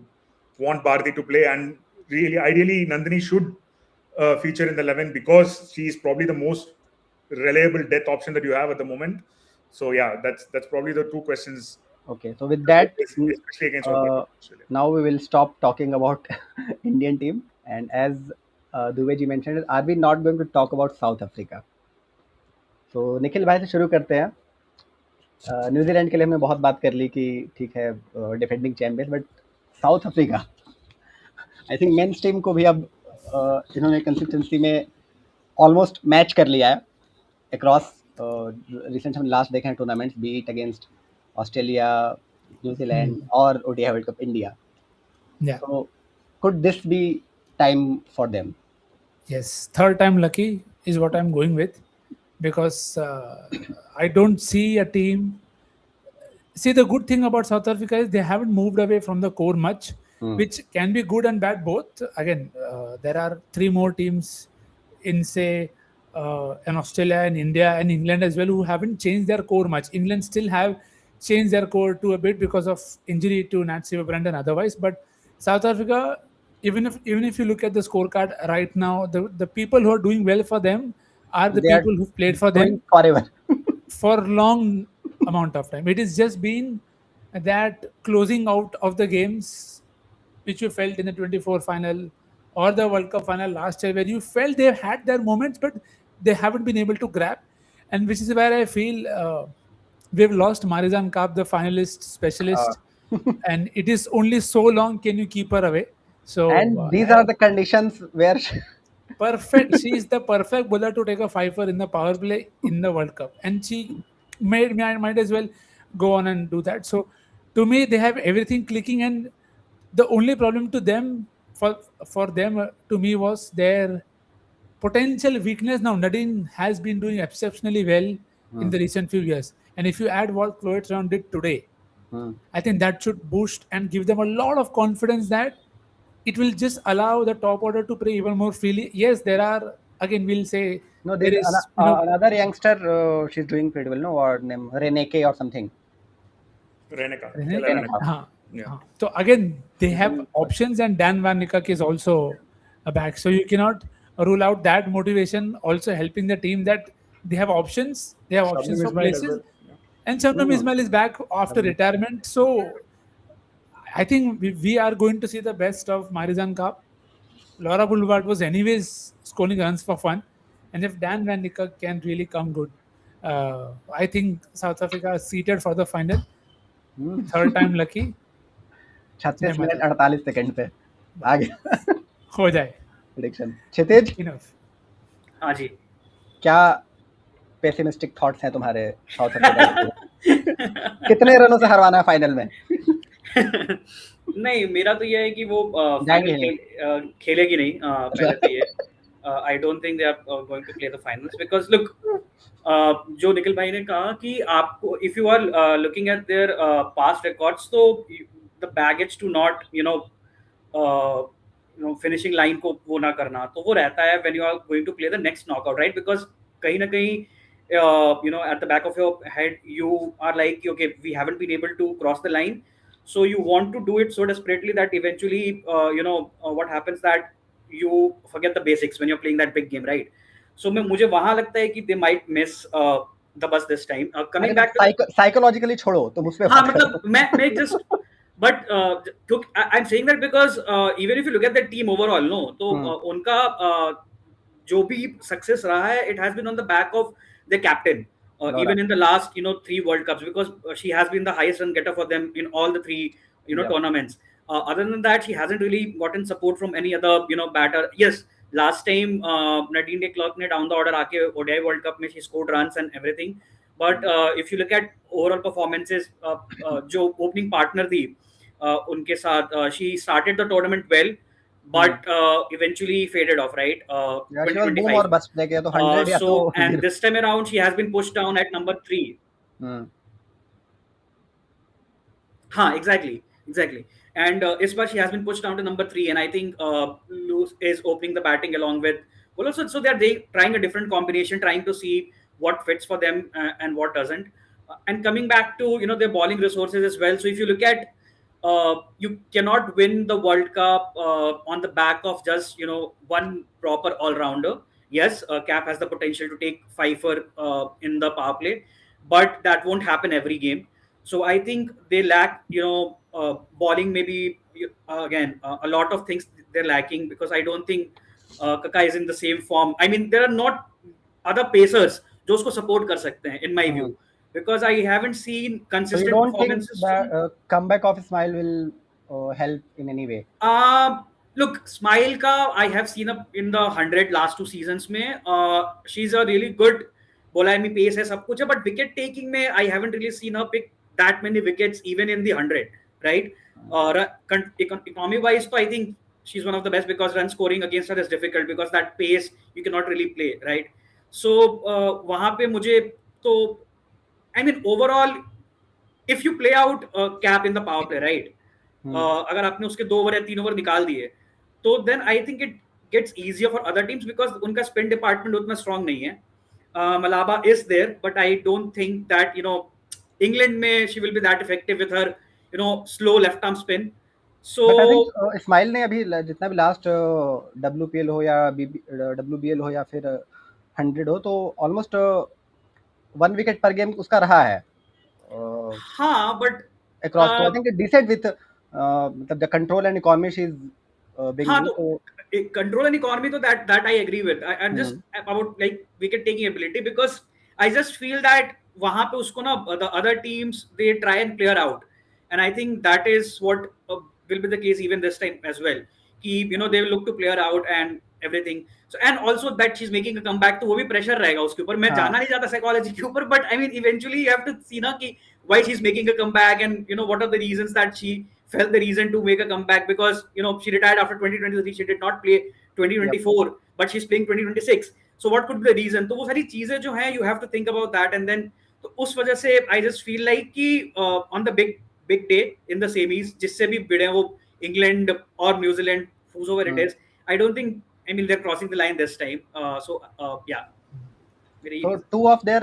want Bharti to play, and really, ideally, Nandini should feature in the 11 because she's probably the most reliable depth option that you have at the moment. So yeah, that's probably the 2 questions. Okay, so with that, especially against Australia. Now we will stop talking about Indian team, and as Dubey ji mentioned, are we not going to talk about South Africa? So Nikhil भाई से शुरू करते हैं। New Zealand के लिए हमने बहुत बात कर ली कि ठीक है defending champion, but south Africa I think men's team को भी अब इन्होंने कंसिस्टेंसी में ऑलमोस्ट मैच कर लिया है अक्रॉस रिसेंट हम लास्ट देखे हैं tournaments, be it against Australia, New Zealand और ODI World Cup India. So could this be time for them? Yes, third time lucky is what I'm going with, because I don't see a team. See, the good thing about South Africa is they haven't moved away from the core much, which can be good and bad both. Again, there are 3 more teams in, say, in Australia and India and England as well who haven't changed their core much. England still have changed their core to a bit because of injury to Nat Sieber-Brand and otherwise. But South Africa, even if you look at the scorecard right now, the people who are doing well for them are the people who played for them forever for long amount of time. It has just been that closing out of the games which you felt in the 24 final or the World Cup final last year, where you felt they've had their moments, but they haven't been able to grab. And which is where I feel we've lost Marizan Kaap, the finalist specialist, and it is only so long can you keep her away. So And these are the conditions where perfect. She is the perfect bowler to take a fifer in the power play in the World Cup, and she might as well go on and do that. So, to me, they have everything clicking, and the only problem to them for them to me was their potential weakness. Now, Nadine has been doing exceptionally well in the recent few years, and if you add what Chloe Brown did today, I think that should boost and give them a lot of confidence that it will just allow the top order to play even more freely. Yes, there are, again, we'll say no, there there's is, another youngster. She's doing pretty well. No, what name? Reneke or something. Reneka. Renee- Kela Reneka. Yeah. So again, they have options, and Dan Van Nikak is also a back. So you cannot rule out that motivation also helping the team that they have options. They have options Shabnam for Ismail as places. well. Yeah. And Shabnam Ismail is back after retirement. So I think we are going to see the best of Marizan Cup. Laura Boulevard was anyways scoring runs for fun. And if Dan Van Niekerk can really come good, I think South Africa is seated for the final. Third time lucky. 36 जय माता minute 48 second पे आ गया हो जाए. Prediction. क्षितिज, Enough. हाँ जी. क्या pessimistic thoughts हैं तुम्हारे साउथ अफ्रीका के? कितने रनों से हरवाना है फाइनल में? नहीं, मेरा तो ये है कि वो जाएंगे फाइनल खेलेगी नहीं. पहले तो ये I don't think they are going to play the finals because look जो निखिल भाई ने कहा कि आपको if you are looking at their past records तो the baggage to not finishing line को वो ना करना तो वो रहता है when you are going to play the next knockout, right? Because कहीं ना कहीं at the back of your head you are like, okay, we haven't been able to cross the line, so you want to do it so desperately that eventually what happens that you forget the basics when you're playing that big game, right? So मुझे वहां लगता है कि they might miss the bus this time. Coming back to psychologically छोड़ो तुम उस पे. हाँ, मतलब मैं just but I'm saying that because even if you look at the team overall, no, तो उनका जो भी सक्सेस रहा है it has been on the back of the captain, even in the last 3 World Cups, because she has been the highest run getter for them in all the 3 tournaments. Other than that, she hasn't really gotten support from any other batter. Yes, last time Nadine de Klerk ne down the order aake ODI World Cup mein she scored runs and everything, but if you look at overall performances, जो opening partner थी उनके साथ, she started the tournament well, but eventually faded off, right? 2025. और बस लेके तो 100 या So तो and this time around she has been pushed down at number 3. हाँ, exactly. And इस बार she has been pushed down to number 3, and I think Luz is opening the batting along with. Well, also, so they are trying a different combination, trying to see what fits for them and what doesn't. And coming back to their bowling resources as well. So if you look at you cannot win the World Cup on the back of just one proper all-rounder. Yes, Cap has the potential to take fifer in the power play, but that won't happen every game. So I think they lack bowling, maybe again a lot of things they're lacking, because I don't think Kaka is in the same form. I mean, there are not other pacers जो उसको support कर सकते हैं, in my view, because I haven't seen consistent so you don't performances. think the comeback of Ismail will help in any way? Look, Smile ka I have seen up in the 100 last 2 seasons में. She's a really good bowler. I mean, pace है, सब कुछ है, but wicket taking में I haven't really seen her pick that many wickets even in the 100, right? Economy wise, so I think she's one of the best, because run scoring against her is difficult because that pace you cannot really play, right? So वहाँ पे मुझे तो I mean overall if you play out Cap in the power play, right? अगर आपने उसके 2 over या 3 over निकाल दिए तो then I think it gets easier for other teams, because उनका spin department उतना strong नहीं है. Malaba is there, but I don't think that England में she will be that effective with her slow left arm spin. So but I think Ismail ने अभी जितना भी last WPL हो या WBL हो या फिर 100 हो, तो ऑलमोस्ट 1 विकेट पर गेम उसका रहा है. हाँ, but across, so I think it decent with मतलब the control and economy she is being हाँ, used, तो control an economy, so that I agree with. I'm just about like wicket taking ability, because I just feel that वहाँ पे उसको ना the other teams they try and clear out, and I think that is what will be the case even this time as well. कि they will look to clear out and everything. So and also that she's making a comeback, तो वो भी pressure रहेगा उसके ऊपर. मैं जाना नहीं चाहता psychology के ऊपर, but I mean eventually you have to see ना कि why she's making a comeback, and what are the reasons that she felt the reason to make a comeback, because she retired after 2023, she did not play 2024, but she's playing 2026. So what could be the reason? तो वो सारी चीजें जो हैं, you have to think about that, and then तो उस वजह से I just feel like कि on the big day in the semis, जिससे भी भिड़े वो England or New Zealand, whosoever it is, I don't think, I mean, they're crossing the line this time. Yeah. So two of their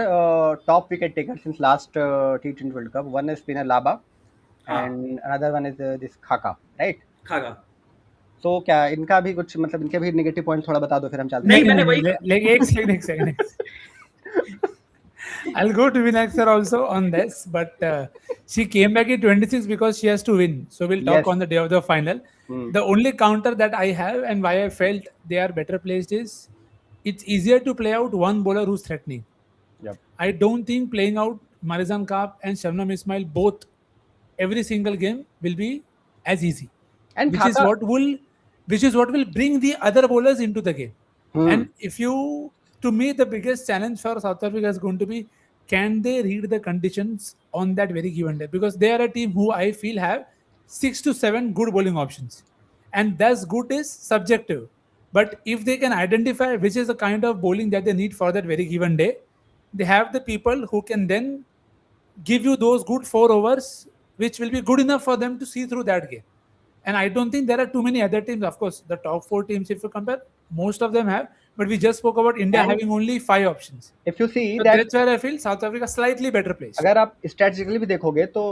top wicket takers since last T20 World Cup. One is spinner Laba, and another one is this Khaka, right? Khaka. So क्या इनका भी कुछ मतलब इनके भी negative point थोड़ा बता दो फिर हम चलते हैं. नहीं मैंने वही एक second. I'll go to Vinay also on this, but she came back in 26 because she has to win. So we'll talk on the day of the final. The only counter that I have and why I felt they are better placed is it's easier to play out one bowler who's threatening. Yep. I don't think playing out Marizan Kaap and Shabnam Ismail both every single game will be as easy. And which is what will bring the other bowlers into the game. And to me, the biggest challenge for South Africa is going to be, can they read the conditions on that very given day? Because they are a team who I feel have 6 to 7 good bowling options. And that's good is subjective. But if they can identify which is the kind of bowling that they need for that very given day, they have the people who can then give you those good 4 overs, which will be good enough for them to see through that game. And I don't think there are too many other teams. Of course, the top 4 teams, if you compare, most of them have. But we just spoke about India having only 5 options. If you see so that's where I feel South Africa slightly better placed. अगर आप strategically भी देखोगे तो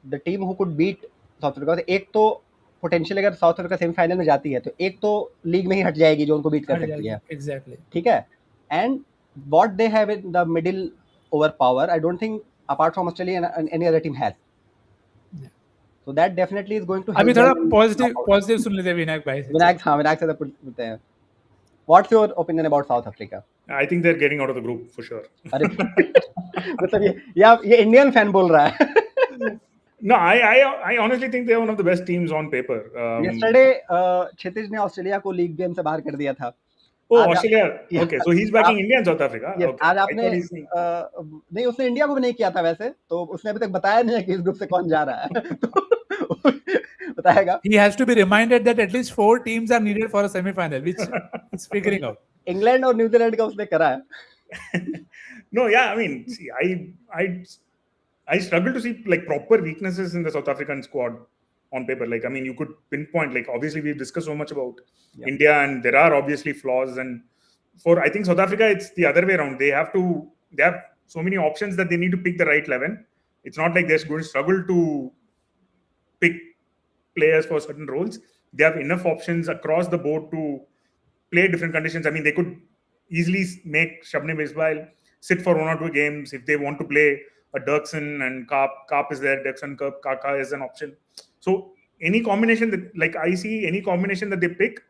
the team who could beat South Africa, एक तो potential अगर South Africa semifinal में जाती है तो एक तो लीग में ही हट जाएगी जो उनको बीट कर सकती है. Exactly. ठीक है. And what they have in the middle over power, I don't think apart from Australia and any other team has. So that definitely is going to help. अभी थोड़ा positive सुन लेते हैं विनायक भाई से. विनायक से पूछते हैं. What's your opinion about South Africa? I think they're getting out of the group for sure. अरे मतलब ये इंडियन फैन बोल रहा है. No, I honestly think they're one of the best teams on paper. Yesterday, क्षितिज ने Australia को league game से बाहर कर दिया था. Oh, Australia. Okay, so he's backing India and South Africa. Yes, okay. आज आपने नहीं उसने इंडिया को भी नहीं किया था वैसे, तो उसने अभी तक बताया नहीं है कि इस ग्रुप से कौन जा रहा है. बताएगा. He has to be reminded that at least 4 teams are needed for a semi-final, which is figuring out. England और न्यूजीलैंड का उसने करा है. No, yeah, I mean, see, I struggle to see like proper weaknesses in the South African squad on paper. Like, I mean, you could pinpoint, like, obviously we've discussed so much about India and there are obviously flaws. And for, I think South Africa, it's the other way around. They have so many options that they need to pick the right 11. It's not like they're going to struggle to pick players for certain roles. They have enough options across the board to play different conditions. I mean, they could easily make Shabnam Ismail sit for 1 or 2 games if they want to play a Dirksen and Kaap is there, Dirksen, Kaka is an option. So any combination that, like, I see any combination that they pick,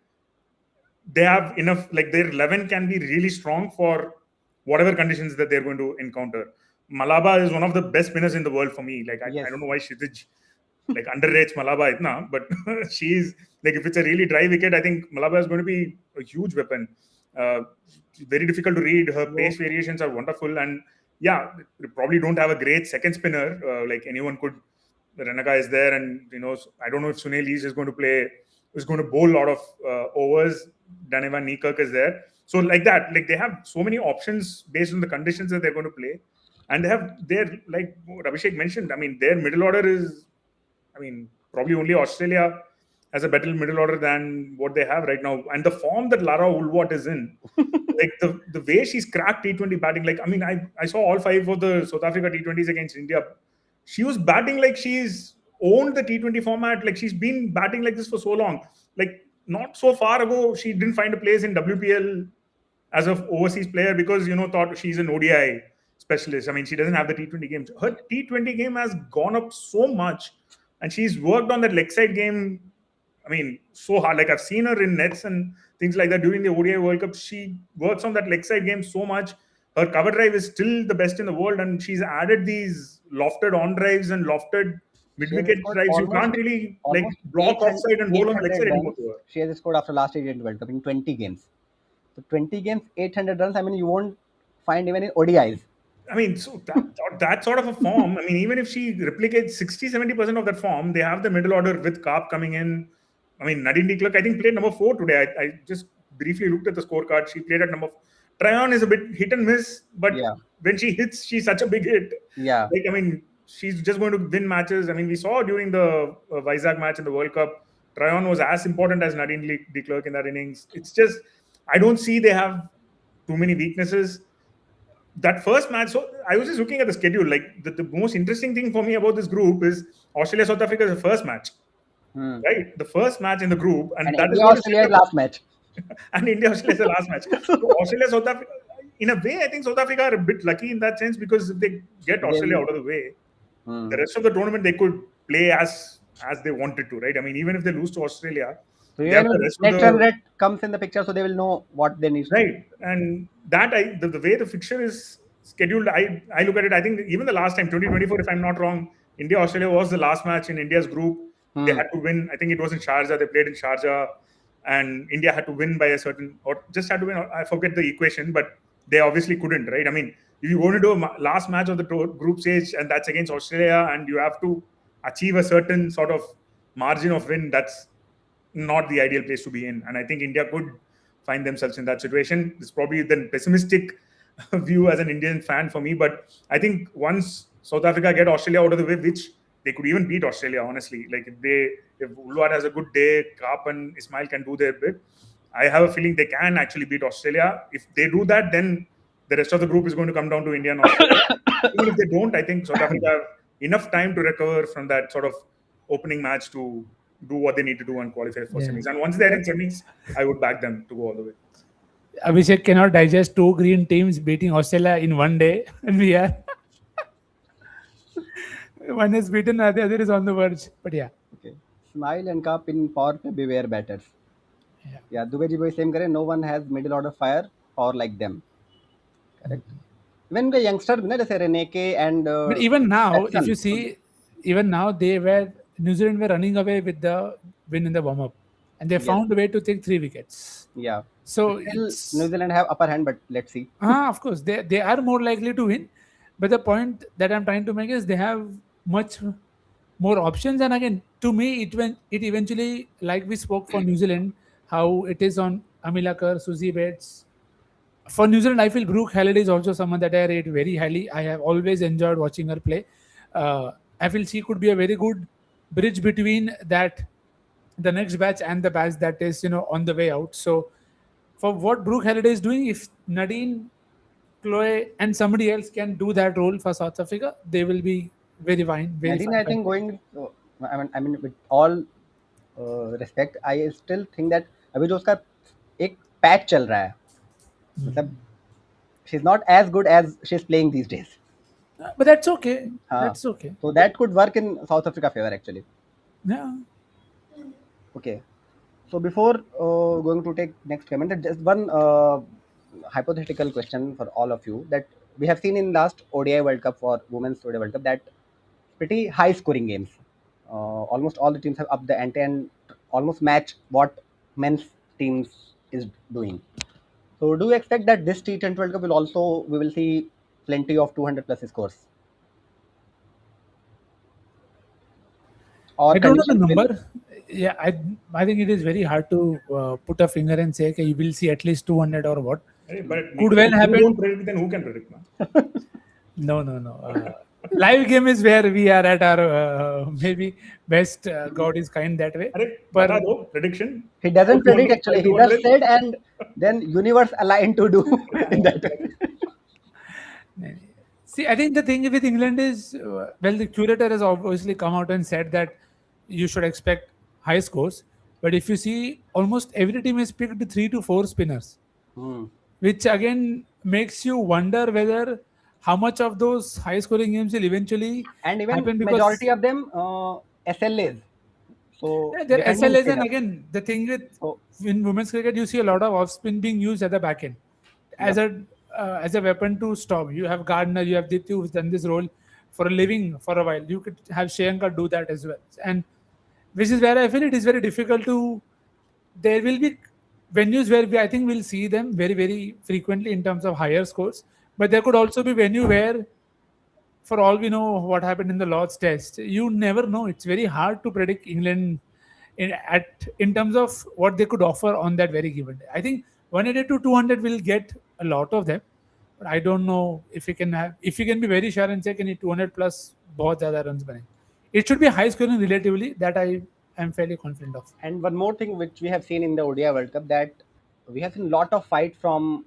they have enough, like their 11 can be really strong for whatever conditions that they're going to encounter. Malaba is one of the best spinners in the world for me. Like, I don't know why Kshitij like underrates Malaba itna, but she's like, if it's a really dry wicket, I think Malaba is going to be a huge weapon. Very difficult to read. Her pace variations are wonderful, and yeah, we probably don't have a great second spinner. Like anyone could. Renaka is there, and I don't know if Sunil is going to bowl a lot of overs. Danevan Neekirk is there, so like that, like they have so many options based on the conditions that they're going to play, and they have their, like Abhishek mentioned. I mean, their middle order is, I mean, probably only Australia has a better middle order than what they have right now, and the form that Lara Woolward is in, like the way she's cracked T20 batting. Like, I mean, I saw all 5 of the South Africa T20s against India. She was batting like she's owned the T20 format. Like, she's been batting like this for so long. Like, not so far ago, she didn't find a place in WPL as an overseas player because, thought she's an ODI specialist. I mean, she doesn't have the T20 games. Her T20 game has gone up so much, and she's worked on that leg side game I mean, so hard. Like I've seen her in nets and things like that during the ODI World Cup. She works on that leg side game so much. Her cover drive is still the best in the world, and she's added these lofted on drives and lofted mid She has wicket scored drives. You can't really like almost block offside and bowl on the leg side anymore runs. to her. She has scored after last T20 World Cup in 20 games. So 20 games, 800 runs. I mean, you won't find even in ODIs. I mean, so that sort of a form, I mean, even if she replicates 60-70% of that form, they have the middle order with Karp coming in. I mean, Nadine de Klerk, I think, played number 4 today. I just briefly looked at the scorecard. She played at number 4. Tryon is a bit hit and miss, but Yeah. when she hits, she's such a big hit. Yeah. Like, I mean, she's just going to win matches. I mean, we saw during the Vizag match in the World Cup, Tryon was as important as Nadine de Klerk in that innings. It's just, I don't see they have too many weaknesses. That first match, so I was just looking at the schedule. Like the most interesting thing for me about this group is Australia South Africa is the first match, right? The first match in the group, and that India is Australia last match. and India Australia is the last match. So Australia South Africa, in a way, I think South Africa are a bit lucky in that sense because if they get Australia out of the way, the rest of the tournament they could play as they wanted to, right? I mean, even if they lose to Australia, So they have even the if rest of next the run rate comes in the picture, so they will know what they need to do. right. And that the way the fixture is scheduled, I look at it. I think even the last time 2024, if I'm not wrong, India Australia was the last match in India's group. They had to win. I think it was in Sharjah. They played in Sharjah, and India had to win by a certain, or just had to win. I forget the equation, but they obviously couldn't, right? I mean, if you go to do a last match of the group stage, and that's against Australia, and you have to achieve a certain sort of margin of win, that's not the ideal place to be in. And I think India could find themselves in that situation. It's probably the pessimistic view as an Indian fan for me, but I think once South Africa get Australia out of the way, which they could even beat Australia, honestly. Like if Ulwar has a good day, Karp and Ismail can do their bit, I have a feeling they can actually beat Australia. If they do that, then the rest of the group is going to come down to India and Australia. Even if they don't, I think South Africa have enough time to recover from that sort of opening match to do what they need to do and qualify for semis. And once they're in semis, I would back them to go all the way. Abhishek cannot digest 2 green teams beating Australia in one day, and we are one is beaten, the other is on the verge. But yeah. Okay. Smile and Cup in power play beware batters. Yeah. Dubey ji boy same kare. No one has middle order fire power like them. Correct. Even the youngster, na, jaise Reneke and. But even now, Watson. if you see, even now New Zealand were running away with the win in the warm up, and they found a way to take 3 wickets. Yeah. So Still, New Zealand have upper hand, but let's see. Of course, they are more likely to win. But the point that I'm trying to make is they have much more options. And again, to me, it eventually, like we spoke for New Zealand, how it is on Amila Kerr, Susie Bates. For New Zealand, I feel Brooke Halliday is also someone that I rate very highly. I have always enjoyed watching her play. I feel she could be a very good bridge between the next batch and the batch that is on the way out. So for what Brooke Halliday is doing, if Nadine, Chloe, and somebody else can do that role for South Africa, they will be very fine. Nadine, I think going. I mean, with all respect, I still think that अभी जो उसका एक patch चल रहा है, मतलब she's not as good as she's playing these days. But that's okay. That's okay. So that could work in South Africa favor actually. Yeah. Okay. So before going to take next comment, just one hypothetical question for all of you that we have seen in last ODI World Cup for Women's ODI World Cup that pretty high scoring games. Almost all the teams have upped the ante and almost match what men's teams is doing. So do you expect that this T20 World Cup we will see plenty of 200 plus scores? Or I don't know the number. Yeah, I think it is very hard to put a finger and say, okay, you will see at least 200 or what. But Could well happen. If you don't predict, then who can predict? No. Live game is where we are at our maybe best. God is kind that way. But prediction. He doesn't predict actually. He just said, and then universe aligned to do in that way. See, I think the thing with England is, the curator has obviously come out and said that you should expect high scores. But if you see, almost every team has picked 3 to 4 spinners, which again makes you wonder whether how much of those high scoring games will eventually and even happen majority of them SLAs. So Their defending SLAs, and spinner. again, the thing with So in women's cricket, you see a lot of off spin being used at the back end yeah. as a weapon to stop. You have Gardner, you have Dipti, who's done this role for a living for a while. You could have Shayanka do that as well, and which is where I feel it is very difficult to. There will be venues where I think we'll see them very very frequently in terms of higher scores, but there could also be venue where, for all we know what happened in the Lord's Test, you never know. It's very hard to predict England in terms of what they could offer on that very given day. I think 180 to 200 will get a lot of them, but I don't know if you can be very sure and say can 200 plus बहुत ज़्यादा runs बने. It should be high scoring relatively. That I am fairly confident of. And one more thing which we have seen in the ODI World Cup, that we have seen a lot of fight from,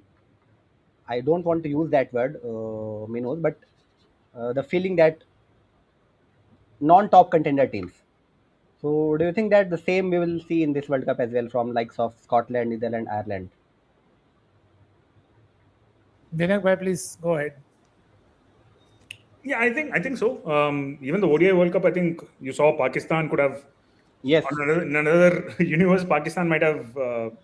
I don't want to use that word, Minos, but the feeling that non-top contender teams. So do you think that the same we will see in this World Cup as well from likes of Scotland, Netherlands, Ireland? Dinak bhai, please go ahead. Yeah, I think so. Even the ODI World Cup, I think you saw Pakistan could have. Yes. In another universe, Pakistan might have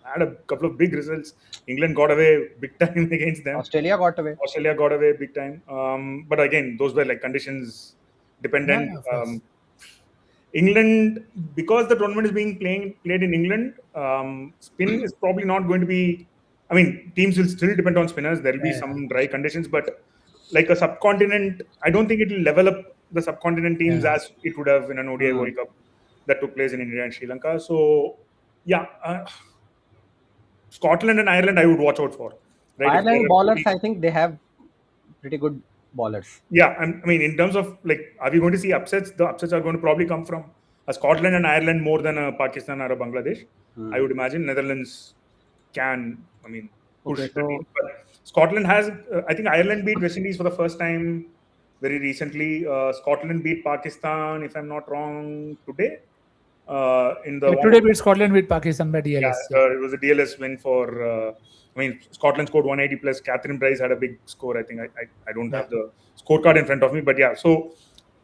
had a couple of big results. England got away big time against them. Australia got away. Australia got away big time. But again, those were like conditions dependent. Yeah, of course. England, because the tournament is being played in England, spin is probably not going to be. I mean, teams will still depend on spinners. There will be some dry conditions, but like a subcontinent, I don't think it will level up the subcontinent teams as it would have in an ODI World Cup that took place in India and Sri Lanka. So, yeah, Scotland and Ireland, I would watch out for. Right? Ireland bowlers, I think they have pretty good bowlers. Yeah, I mean, in terms of like, are we going to see upsets? The upsets are going to probably come from a Scotland and Ireland more than a Pakistan or a Bangladesh. I would imagine Netherlands can, I mean, push the team. But Scotland has, I think Ireland beat West Indies for the first time very recently. Scotland beat Pakistan, if I'm not wrong, today. Today beat Scotland with Pakistan by DLS. Yeah, it was a DLS win for. I mean, Scotland scored 180 plus. Catherine Bryce had a big score. I think I don't have the scorecard in front of me, but yeah. So,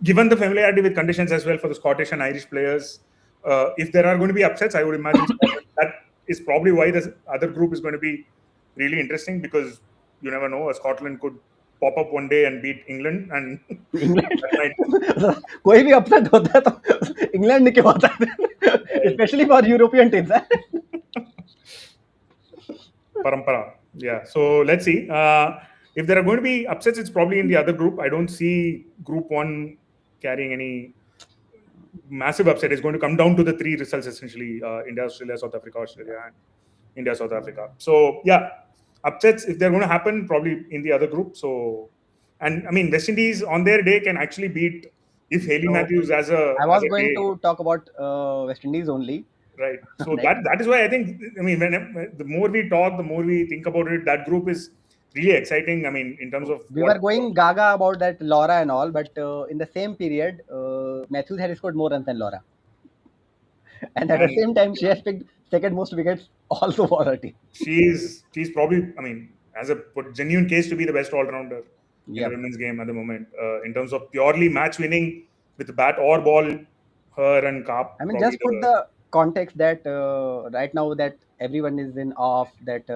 given the familiarity with conditions as well for the Scottish and Irish players, if there are going to be upsets, I would imagine that is probably why the other group is going to be really interesting, because you never know. Scotland could pop up one day and beat England, and कोई भी upset होता है तो England ने क्यों होता है, especially for European teams. Parampara. Yeah. So let's see. If there are going to be upsets, it's probably in the other group. I don't see Group 1 carrying any massive upset. It's going to come down to the three results essentially: India, Australia, South Africa, Australia, and India, South Africa. So yeah, upsets, if they're going to happen, probably in the other group. So, and I mean, West Indies on their day can actually beat if Haley Matthews as a. I was going to talk about West Indies only. Right. So that is why I think, I mean, the more we talk, the more we think about it, that group is really exciting. I mean, in terms of. We were going gaga about that Laura and all, but in the same period, Matthews had scored more runs than Laura. And at the same time, she has picked second most wickets also for her team. She's probably, I mean, has a genuine case to be the best all-rounder in the women's game at the moment. In terms of purely match winning with bat or ball, her and Kaap. I mean, just put the context that right now that everyone is in awe of that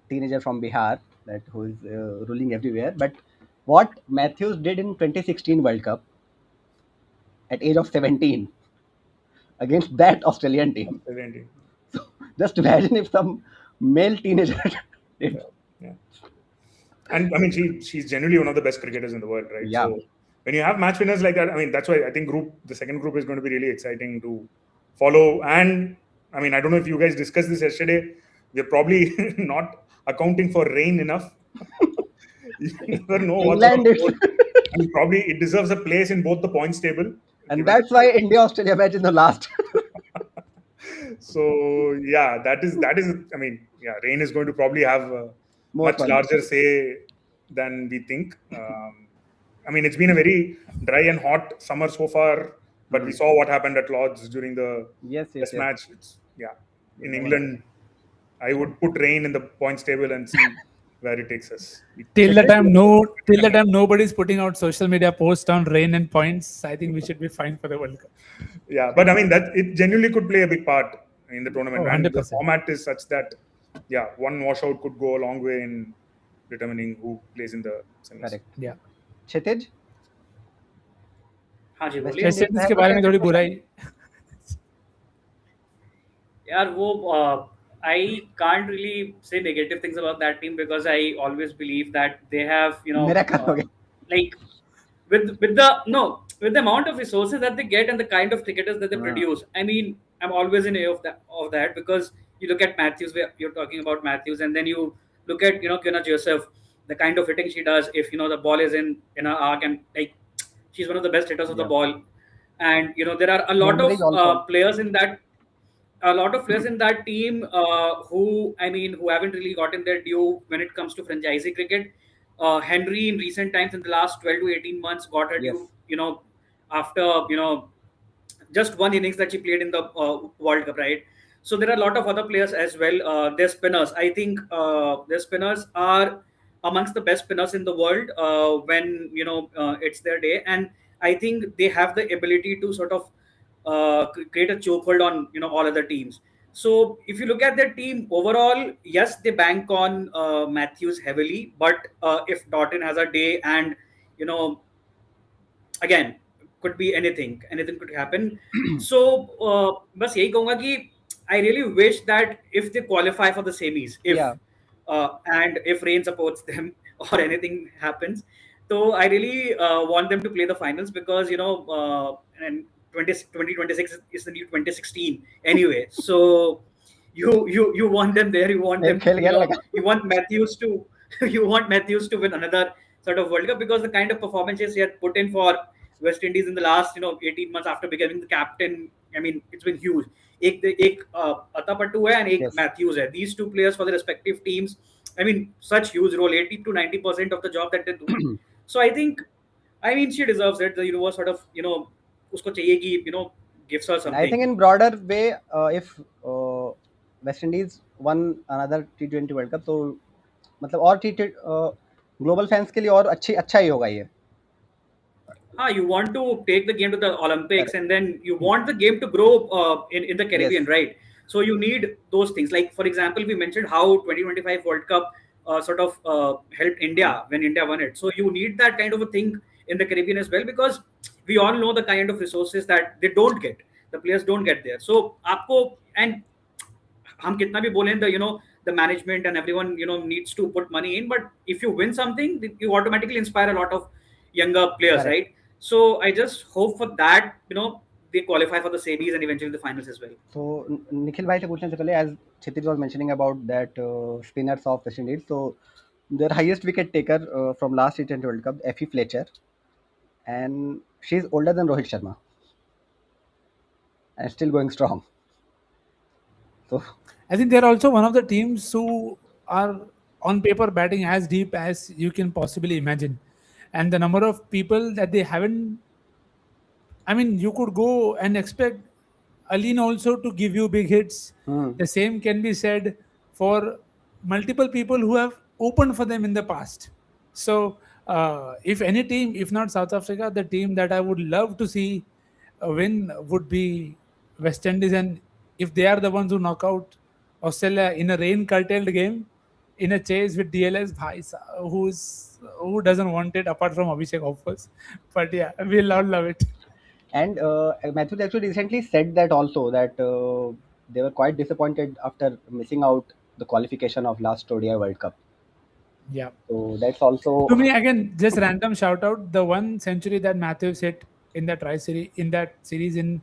teenager from Bihar that who is ruling everywhere. But what Matthews did in 2016 World Cup at age of 17 against that Australian team. So just imagine if some male teenager did. Yeah. And I mean, she's generally one of the best cricketers in the world, right? Yeah. So when you have match winners like that, I mean, that's why I think the second group is going to be really exciting to follow. And I mean, I don't know if you guys discussed this yesterday. We're probably not accounting for rain enough. You never know what's going on. And probably it deserves a place in both the points table. And that's why India-Australia match is the last. So yeah, that is. I mean, yeah, rain is going to probably have a much larger say than we think. I mean, it's been a very dry and hot summer so far, but we saw what happened at Lord's during the test match. In England, I would put rain in the points table and see where it takes us. Till the time nobody's putting out social media posts on rain and points, I think we should be fine for the World Cup. Yeah, but I mean that it genuinely could play a big part in the tournament, Oh, and the 100%. format is such that one washout could go a long way in determining who plays in the semis. Correct. Yeah. क्षितिज हाँ जी West बोलिए waste Indies Indies है के तो बारे में क्या थोड़ी कहना बुराई. यार वो I can't really say negative things about that team because I always believe that they have, Miracle हो गया. like with the amount of resources that they get and the kind of cricketers that they produce. I mean, I'm always in awe of that because you look at Matthews, where you're talking about Matthews, and then you look at Kiana Joseph, the kind of hitting she does if the ball is in her arc, and like she's one of the best hitters of the Yeah. ball. And there are a lot Cambridge also. of players in that. A lot of players in that team who haven't really gotten their due when it comes to franchisee cricket. Henry in recent times, in the last 12 to 18 months, got her Yes. due. After just one innings that she played in the World Cup, right? So there are a lot of other players as well. Their spinners, I think, their spinners are amongst the best spinners in the world when it's their day, and I think they have the ability to sort of create a chokehold on all other teams. So if you look at their team overall, yes, they bank on Matthews heavily, but if Doughton has a day, and again, could be anything could happen. So बस यही कहूंगा कि I really wish that if they qualify for the semis, if Yeah. and if rain supports them or anything happens, so I really want them to play the finals because and 2026 is the new 2016 anyway. So you want them there. You want them. खेल गया लगा. You want Matthews to you want Matthews to win another sort of World Cup because the kind of performances he had put in for West Indies in the last 18 months after becoming the captain. I mean, it's been huge. एक अतापट्टू है and एक Yes. Matthews है. These two players for the respective teams. I mean, such huge role, 80 to 90% of the job that they do. So I think, she deserves it. The universe sort of उसको चाहिए कि gives her something. I think in broader way, if West Indies won another T20 World Cup, तो मतलब और global fans के लिए और अच्छा ही होगा ये. You want to take the game to the Olympics, and then you want the game to grow in the Caribbean, Yes. right? So you need those things. Like, for example, we mentioned how 2025 World Cup sort of helped India when India won it. So you need that kind of a thing in the Caribbean as well, because we all know the kind of resources that they don't get. The players don't get there. So आपको and हम कितना भी बोलें the management and everyone needs to put money in, but if you win something, you automatically inspire a lot of younger players. Correct. Right? So I just hope for that they qualify for the semis and eventually the finals as well. So Nikhil भाई से पूछने से पहले, as Kshitij was mentioning about that spinners of West Indies, so their highest wicket taker from last T20 World Cup, Effie Fletcher, and she's older than Rohit Sharma and still going strong. So I think they're also one of the teams who are on paper batting as deep as you can possibly imagine. And the number of people that they haven't, I mean, you could go and expect Aline also to give you big hits. The same can be said for multiple people who have opened for them in the past. So, if any team, if not South Africa, the team that I would love to see win would be West Indies. And if they are the ones who knock out Australia in a rain curtailed game, in a chase with DLS, who doesn't want it apart from Abhishek, of course. But yeah, we'll all love it. and Matthews actually recently said that also that they were quite disappointed after missing out the qualification of last ODI World Cup. Yeah. So that's also To me, again, just random shout out, the one century that Matthews hit in that series in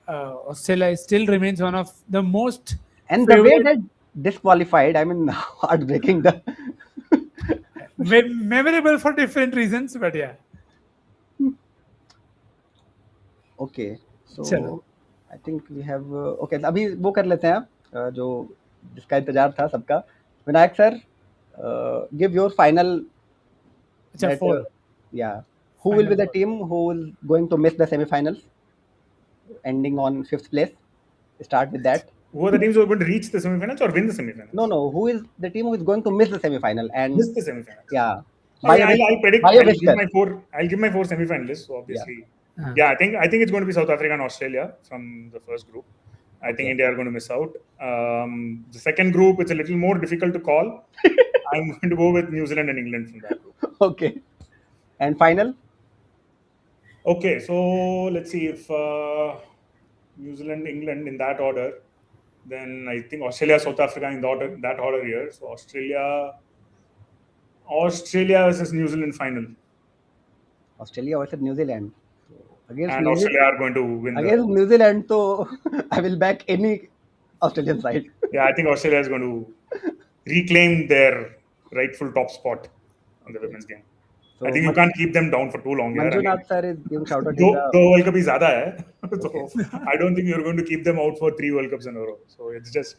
Australia still remains one of the most and the way favorite, that disqualified, I mean, heartbreaking. The memorable for different reasons, but yeah. okay, so चलो. I think we have okay. अभी वो कर लेते हैं आप जो जिसका इंतजार था सबका. Vinayak sir, give your final. अच्छा, that, four. yeah, who will be Final the team who is going to miss the semi-finals, ending on 5th place? Start with that. Who are the teams who are going to reach the semi-finals or win the semi-finals? No. Who is the team who is going to miss the semi-final and Miss the semi-finals. yeah, I mean, I'll predict. by a I'll give whisker. my four. I'll give my four semi-finalists. So obviously, Uh-huh. yeah, I think it's going to be South Africa and Australia from the first group. I think Okay. India are going to miss out. The second group, it's a little more difficult to call. I'm going to go with New Zealand and England from that group. Okay. And final? Okay, so let's see if New Zealand, England in that order. Then I think Australia, South Africa in that order here. So Australia versus New Zealand final. Australia versus New Zealand. Against And New Australia Zealand, are going to win against New Zealand, so I will back any Australian side. Yeah, I think Australia is going to reclaim their rightful top spot in the women's game. So I think you can't keep them down for too long. Manjunath sir is giving shout out in the. The World Cup is zyada hai. So I don't think you're going to keep them out for 3 World Cups in a row. So it's just,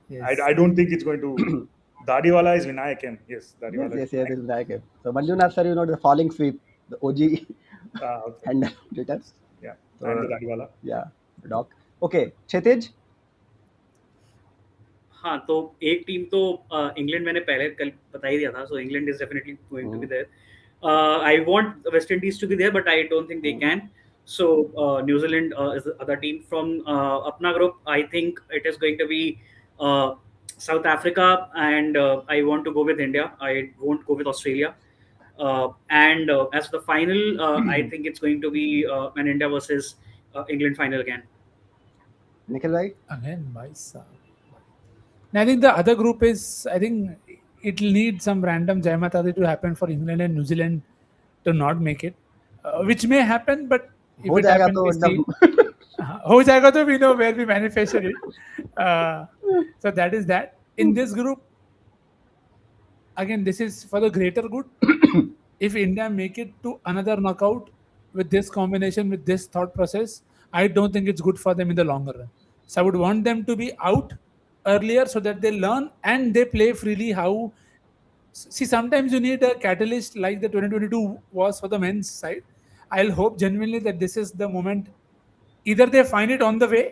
Yes. I don't think it's going to. Dadiwala is Vinayak M. Yes, Dadiwala. Yes, it is like it. So Manjunath sir, the falling sweep, the OG Okay. handle Twitter. Yeah, So, and the Dadiwala. Yeah, doc. Okay, Kshitij. हाँ तो एक team तो England मैंने पहले कल बता ही दिया था, so England is definitely going to be there. I want West Indies to be there but I don't think they can. So New Zealand is the other team from अपना group. I think it is going to be South Africa, and I want to go with India. I won't go with Australia. And as the final, I think it's going to be an India versus England final again. Nikhil bhai. Again, Maisa. I think the other group is, I think it'll need some random Jai Mata Di to happen for England and New Zealand to not make it, which may happen, but if हो it जाएगा happens, तो we see. एकदम हो जाएगा तो we know where we manifested it. So that is that. In this group, again, this is for the greater good. If India make it to another knockout with this combination, with this thought process, I don't think it's good for them in the longer run. So I would want them to be out earlier so that they learn and they play freely how. See, sometimes you need a catalyst like the 2022 was for the men's side. I'll hope genuinely that this is the moment. Either they find it on the way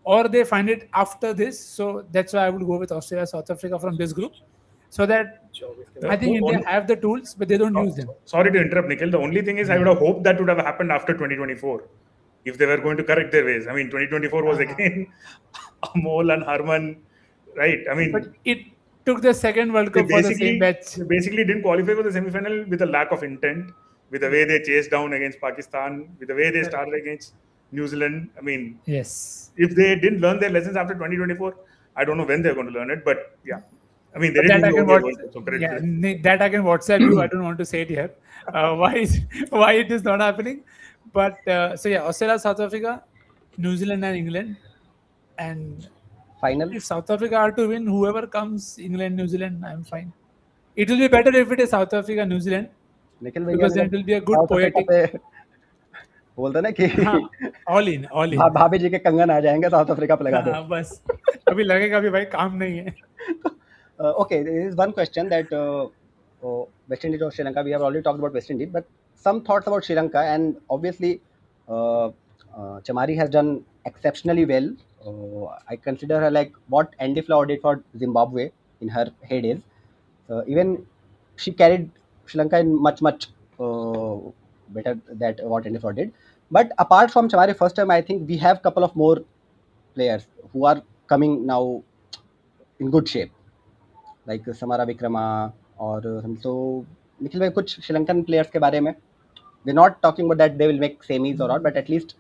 or they find it after this. So that's why I would go with Australia, South Africa from this group. So that I think India have the tools, but they don't use them. Sorry to interrupt, Nikhil. The only thing is, I would have hoped that would have happened after 2024 if they were going to correct their ways. I mean, 2024 was again Amol and Harman, right? I mean, but it took the second World Cup for the same batch. They basically didn't qualify for the semi-final with a lack of intent, with the way they chased down against Pakistan, with the way they started against New Zealand. I mean, yes, if they didn't learn their lessons after 2024, I don't know when they're going to learn it. But yeah, I mean, they but didn't that I do can okay watch, World Cup, so credit to them. that I can WhatsApp you. I don't want to say it here. Why it is not happening? But so yeah, Australia, South Africa, New Zealand, and England, and final. if South Africa are to win, whoever comes, England, New Zealand, I'm fine. It will be better if it is South Africa, New Zealand, Nikhil because then it will be a good poetic. बोलते ना कि all in. भाभी जी के कंगन आ जाएंगे south Africa पे लगा दो. हाँ, बस अभी लगेगा अभी भाई काम नहीं है. Okay, there is one question that West Indies or Sri Lanka. We have already talked about West Indies, but some thoughts about Sri Lanka, and obviously Chamari has done exceptionally well. I consider her like what Andy Flower did for Zimbabwe in her heydays. Even she carried Sri Lanka in much better than what Andy Flower did. But apart from Chamari, first time I think we have couple of more players who are coming now in good shape, like Samara Vikrama or so. Nikhil bhai, कुछ Sri Lankan players के बारे में, we're not talking about that they will make semis or not, but at least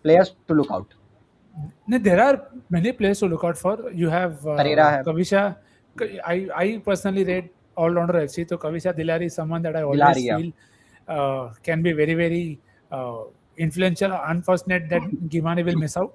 players to look out. No, there are many players to look out for. You have Pereira. Kavisha. I personally rate all-rounder FC. So Kavisha Dilari is someone that I always Dilari, yeah. feel can be very, very influential. Unfortunate that Gimani will miss out.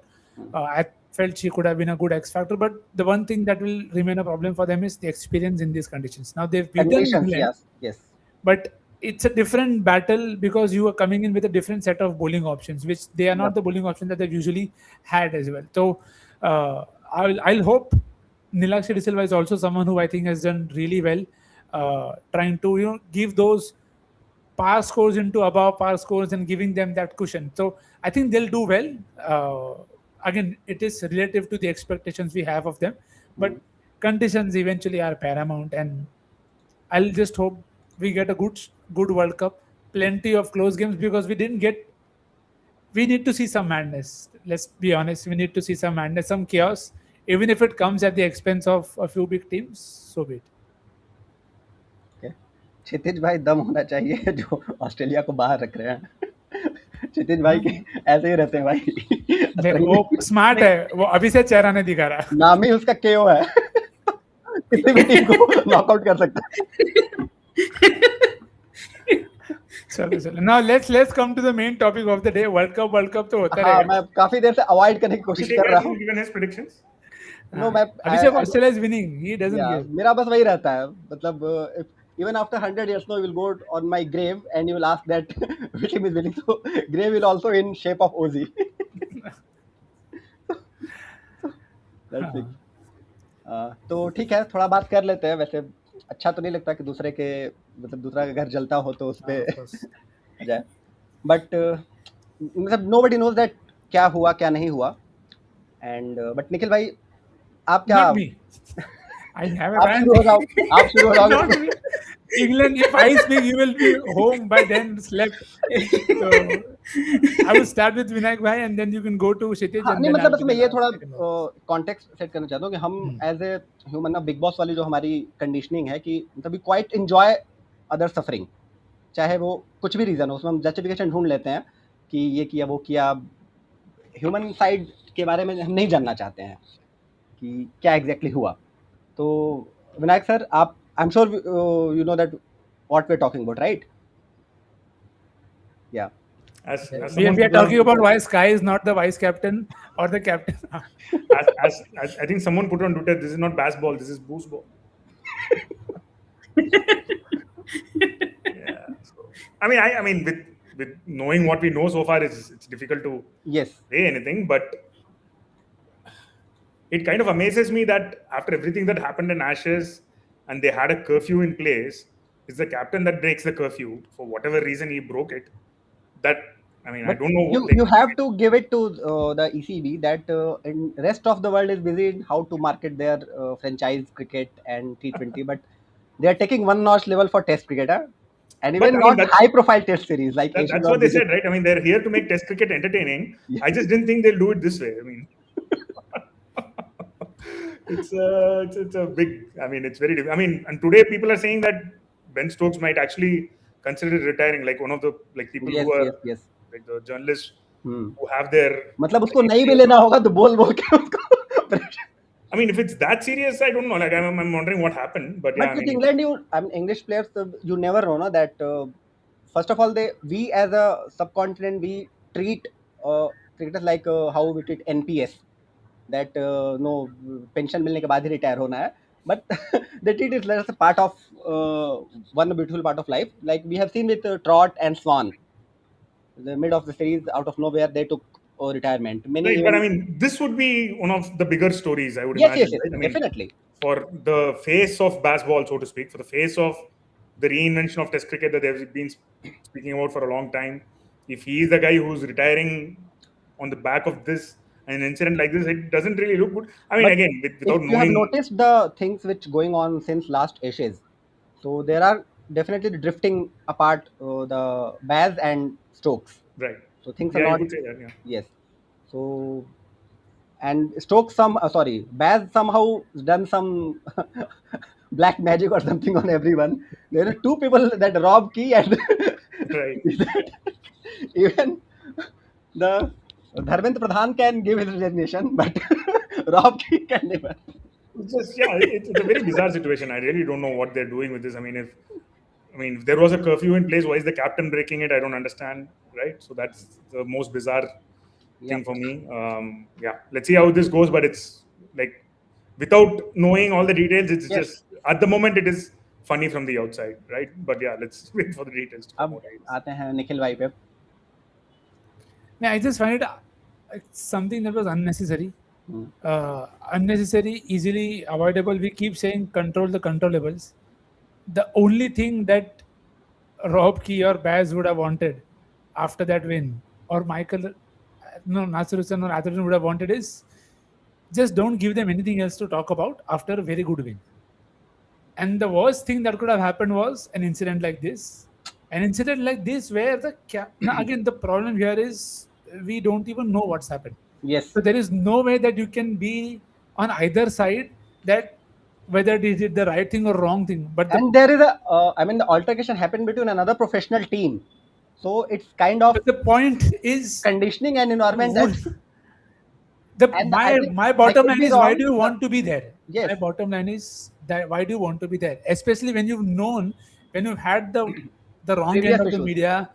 I felt she could have been a good X factor, but the one thing that will remain a problem for them is the experience in these conditions. Now they've beaten Conditions, England, yes. but it's a different battle because you are coming in with a different set of bowling options, which they are not the bowling options that they've usually had as well. So I'll hope Nilakshi De Silva is also someone who I think has done really well, trying to give those par scores into above par scores and giving them that cushion. So I think they'll do well. again, it is relative to the expectations we have of them, but conditions eventually are paramount, and I'll just hope we get a good World Cup, plenty of close games, because we need to see some madness. Let's be honest, we need to see some madness, some chaos, even if it comes at the expense of a few big teams. So be it. Okay. क्षितिज भाई दम होना चाहिए जो Australia को बाहर रख रहे हैं। क्षितिज भाई के ऐसे ही रहते हैं भाई। वो स्मार्ट है, वो अभी से चेहरा नहीं दिखा रहा। नाम ही उसका केओ है। किसी भी टीम को नॉकआउट कर सकता है। चलो now let's come to the main topic of the day. World Cup तो होता रहेगा। मैं काफी देर से अवॉइड करने की कोशिश कर रहा हूँ। Given his predictions. No, मैं अभिषेक Australia is winning. He doesn't give. मेरा बस वही रहता है, मतलब even after 100 years now, you will go on my grave and you will ask that which team is winning. So grave will also in shape of Ozzy. That's it. तो ठीक है, थोड़ा बात कर लेते हैं। वैसे अच्छा तो नहीं लगता कि दूसरे के मतलब दूसरा का घर जलता हो तो उस पे जाए, बट मतलब nobody knows that क्या हुआ क्या नहीं हुआ। एंड बट निखिल भाई आप क्या Not me. I have a आप शुरू हो जाओ, आप शुरू हो Not जाओ। me. England, if I speak, you will be home by then, slept. So I will start with Vinayak bhai and then you can go to Kshitij. हाँ, and नहीं then मतलब I'll बस give मैं the ये last थोड़ा second one. Context set करना चाहता हूँ कि हम एज ए ह्यूमन ना बिग बॉस वाली जो हमारी कंडीशनिंग है कि मतलब we quite enjoy other suffering, चाहे वो कुछ भी रीजन हो, उसमें हम जस्टिफिकेशन ढूंढ लेते हैं कि ये किया वो किया। ह्यूमन साइड के बारे में हम नहीं जानना चाहते हैं कि क्या एग्जैक्टली हुआ। तो विनायक सर, आप I am sure you know that what we are talking about, right? Yeah As We someone are talking about why Sky is not the vice captain or the captain. as I think someone put on Twitter, this is not baseball, this is boost ball. Yeah. So, I mean, with knowing what we know so far, it's difficult to yes say anything. But it kind of amazes me that after everything that happened in Ashes, and they had a curfew in place, it's the captain that breaks the curfew for whatever reason he broke it. That I don't know. You have to give it to the ECB that in rest of the world is busy in how to market their franchise cricket and T20, but they are taking one notch level for Test cricket, huh? And But, even I mean, not high profile Test series like Asian that's or what they BC. said, right? I mean, they're here to make Test cricket entertaining. Yeah. I just didn't think they'll do it this way. I mean, it's a big. I mean, it's very. And today people are saying that Ben Stokes might actually consider retiring, like one of the people Yes, who are yes. like the journalists Hmm. who have their. मतलब उसको नहीं भी लेना होगा तो बोल के उसको। I mean, if it's that serious, I don't know. Like, I'm wondering what happened. But yeah, But with England, English players, you never know, no, that first of all, we as a subcontinent, we treat cricketers like how we treat NPS, that no pension मिलने के बाद ही retire होना है, but they treat it as a part of one beautiful part of life. Like we have seen with Trot and Swan, the mid of the series, out of nowhere they took retirement. Many right, even, but I mean, this would be one of the bigger stories, I would yes, imagine. yes, Right? I mean, definitely. for the face of baseball, so to speak, for the face of the reinvention of Test cricket that they've been speaking about for a long time. If he is the guy who's retiring on the back of this, an incident like this, it doesn't really look good. I mean, But again, without if you have knowing, noticed the things which going on since last Ashes, so there are definitely drifting apart the Baz and Stokes. right? So things are Yeah, you not, could say that. Yeah. yes. So and Stokes Baz somehow done some black magic or something on everyone. There are two people that Rob Key and Right. even the Dharmendra Pradhan can give his resignation, but Rob Key can never. It's just it's a very bizarre situation. I really don't know what they're doing with this. I mean, if there was a curfew in place, why is the captain breaking it? I don't understand. Right. So that's the most bizarre thing for me. Let's see how this goes. But it's like without knowing all the details, it's Yes. just at the moment it is funny from the outside, right? But yeah, let's wait for the details. अब आते हैं निखिल भाई पे। Yeah, I just find it something that was unnecessary. Unnecessary, easily avoidable. We keep saying control the controllables. The only thing that Rob Key or Baz would have wanted after that win, or Michael, Natsurusan or Atherton would have wanted is just don't give them anything else to talk about after a very good win. And the worst thing that could have happened was an incident like this. An incident like this where now again the problem here is we don't even know what's happened. Yes. So there is no way that you can be on either side that whether they did the right thing or wrong thing. But And there is the altercation happened between another professional team. So it's kind of the point is conditioning and environment that I think my I bottom could line be is why wrong, do you but- want to be there? Yes. My bottom line is that why do you want to be there? Especially when you've known, when you've had the wrong Previous end of the issues. media,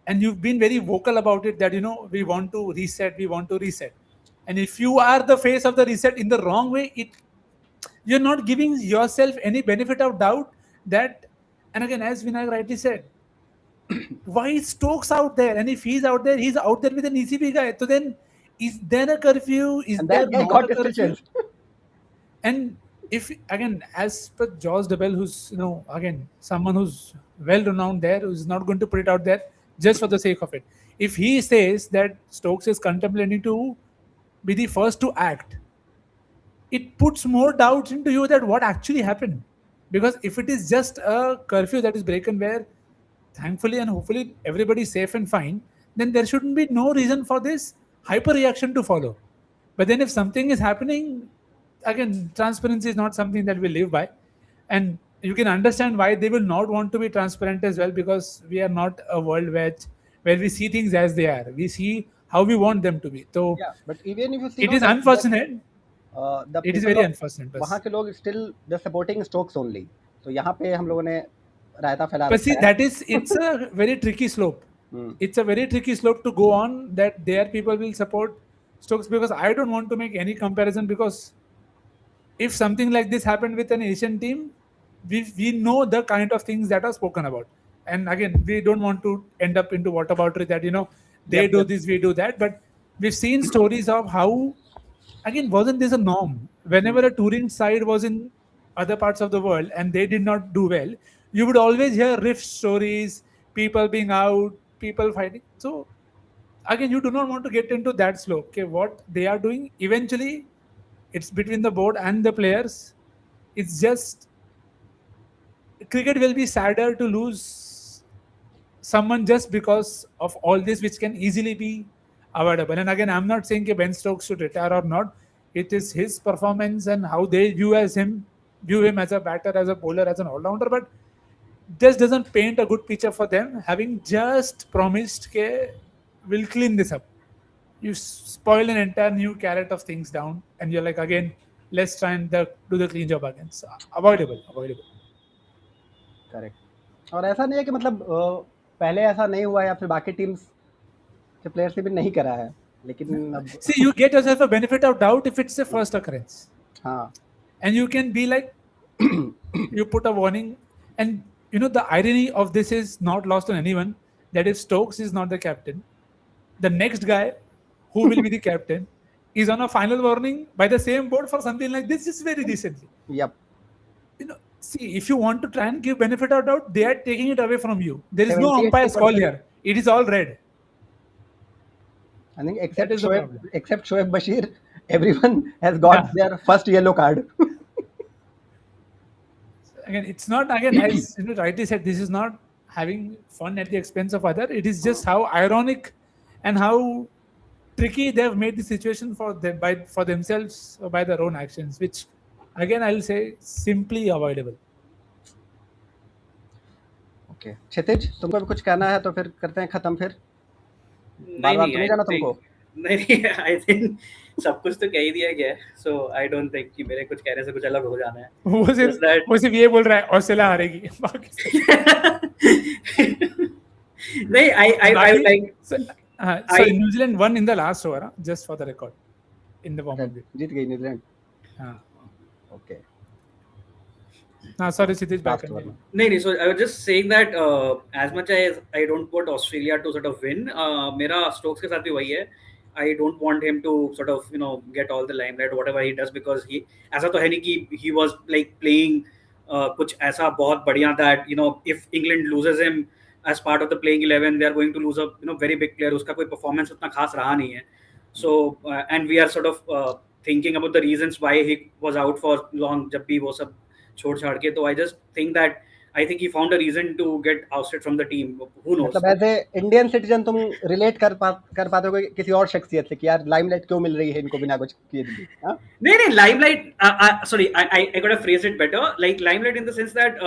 and you've been very vocal about it that we want to reset. And if you are the face of the reset in the wrong way, you're not giving yourself any benefit of doubt that. And again, as Vinayak rightly said, why is Stokes out there? And if he's out there with an ECB guy. So then, is there a curfew? Is And there that guy not got a curfew? stitches. And if again, as per George Debel, who's again someone who's well renowned there, who's not going to put it out there just for the sake of it. If he says that Stokes is contemplating to be the first to act, it puts more doubts into you that what actually happened. Because if it is just a curfew that is broken where thankfully and hopefully everybody is safe and fine, then there shouldn't be no reason for this hyper reaction to follow. But then if something is happening, again, transparency is not something that we live by. And you can understand why they will not want to be transparent as well, because we are not a world where we see things as they are. We see how we want them to be. So Yeah, but even if you see, it is unfortunate. the It is people very of- unfortunate. वहाँ के लोग still they're supporting Stokes only. So यहाँ पे हम लोगों ने रायता फैला But see, रखा है. it's a very tricky slope. It's a very tricky slope to go on that their people will support Stokes, because I don't want to make any comparison, because if something like this happened with an Asian team, we know the kind of things that are spoken about. And again, we don't want to end up into whataboutery that, they Yep, do yep. this, we do that. But we've seen stories of how, again, wasn't this a norm? Whenever a touring side was in other parts of the world and they did not do well, you would always hear rift stories, people being out, people fighting. So again, you do not want to get into that slope. Okay, what they are doing eventually, it's between the board and the players. It's just cricket will be sadder to lose someone just because of all this, which can easily be avoidable. And again, I'm not saying that Ben Stokes should retire or not. It is his performance and how they view him as a batter, as a bowler, as an all-rounder. But this doesn't paint a good picture for them, having just promised that we'll clean this up. You spoil an entire new carrot of things down, and you're like, again, let's try and do the clean job again. So, avoidable. Correct. और ऐसा नहीं है कि मतलब पहले ऐसा नहीं हुआ या फिर बाकी टीम्स के प्लेयर्स ने भी नहीं करा है, लेकिन अब See, you get yourself a benefit of doubt if it's a first occurrence. हाँ, And you can be like, you put a warning. And, the irony of this is not lost on anyone, that if Stokes is not the captain, the next guy who will be the captain is on a final warning by the same board for something like this just very recently. yep. See, if you want to try and give benefit of doubt, they are taking it away from you. There is no 78% umpire's call here. It is all red. I think That is the problem. except Shoaib Bashir, everyone has got their first yellow card. Again, it's not, again, as rightly said, this is not having fun at the expense of other. It is just how ironic and how tricky they have made the situation for themselves or by their own actions, which again I'll say simply avoidable. Okay, Kshitij तुमको भी कुछ कहना है तो फिर करते हैं खत्म फिर. नहीं बार-बार तो नहीं जाना तुमको. नहीं आई थिंक सब कुछ तो कह ही दिया गया है, सो आई डोंट थिंक कि मेरे कुछ कहने से कुछ अलग हो जाना है. वो Just that- सिर्फ ये बोल रहा है ऑस्ट्रेलिया हारेगी. बाकी नहीं I like so New Zealand won in the last over, just for the record, in the warm-up. जीत गई न्यूजीलैंड. हाँ. Okay. Sorry, Sitish, back. Last one. नहीं, so I was just saying that as much as I don't want Australia to sort of win, मेरा Stokes के साथ भी वही है. I don't want him to sort of get all the limelight whatever he does, because he ऐसा तो है नहीं कि he was like playing कुछ ऐसा बहुत बढ़िया that if England loses him as part of the playing 11 they are going to lose a very big player. उसका कोई performance उतना खास रहा नहीं है. So and we are sort of thinking about the reasons why he was out for long जब भी वो सब छोड़ छाड़ के, तो I just think that I think he found a reason to get ousted from the team. Who knows? मतलब as a Indian citizen तुम रिलेट कर पाते हो किसी और शख्सियत से कि यार लाइमलाइट क्यों मिल रही है इनको बिना कुछ किए भी? नहीं, limelight. Sorry, I gotta phrase it better. Like limelight in the sense that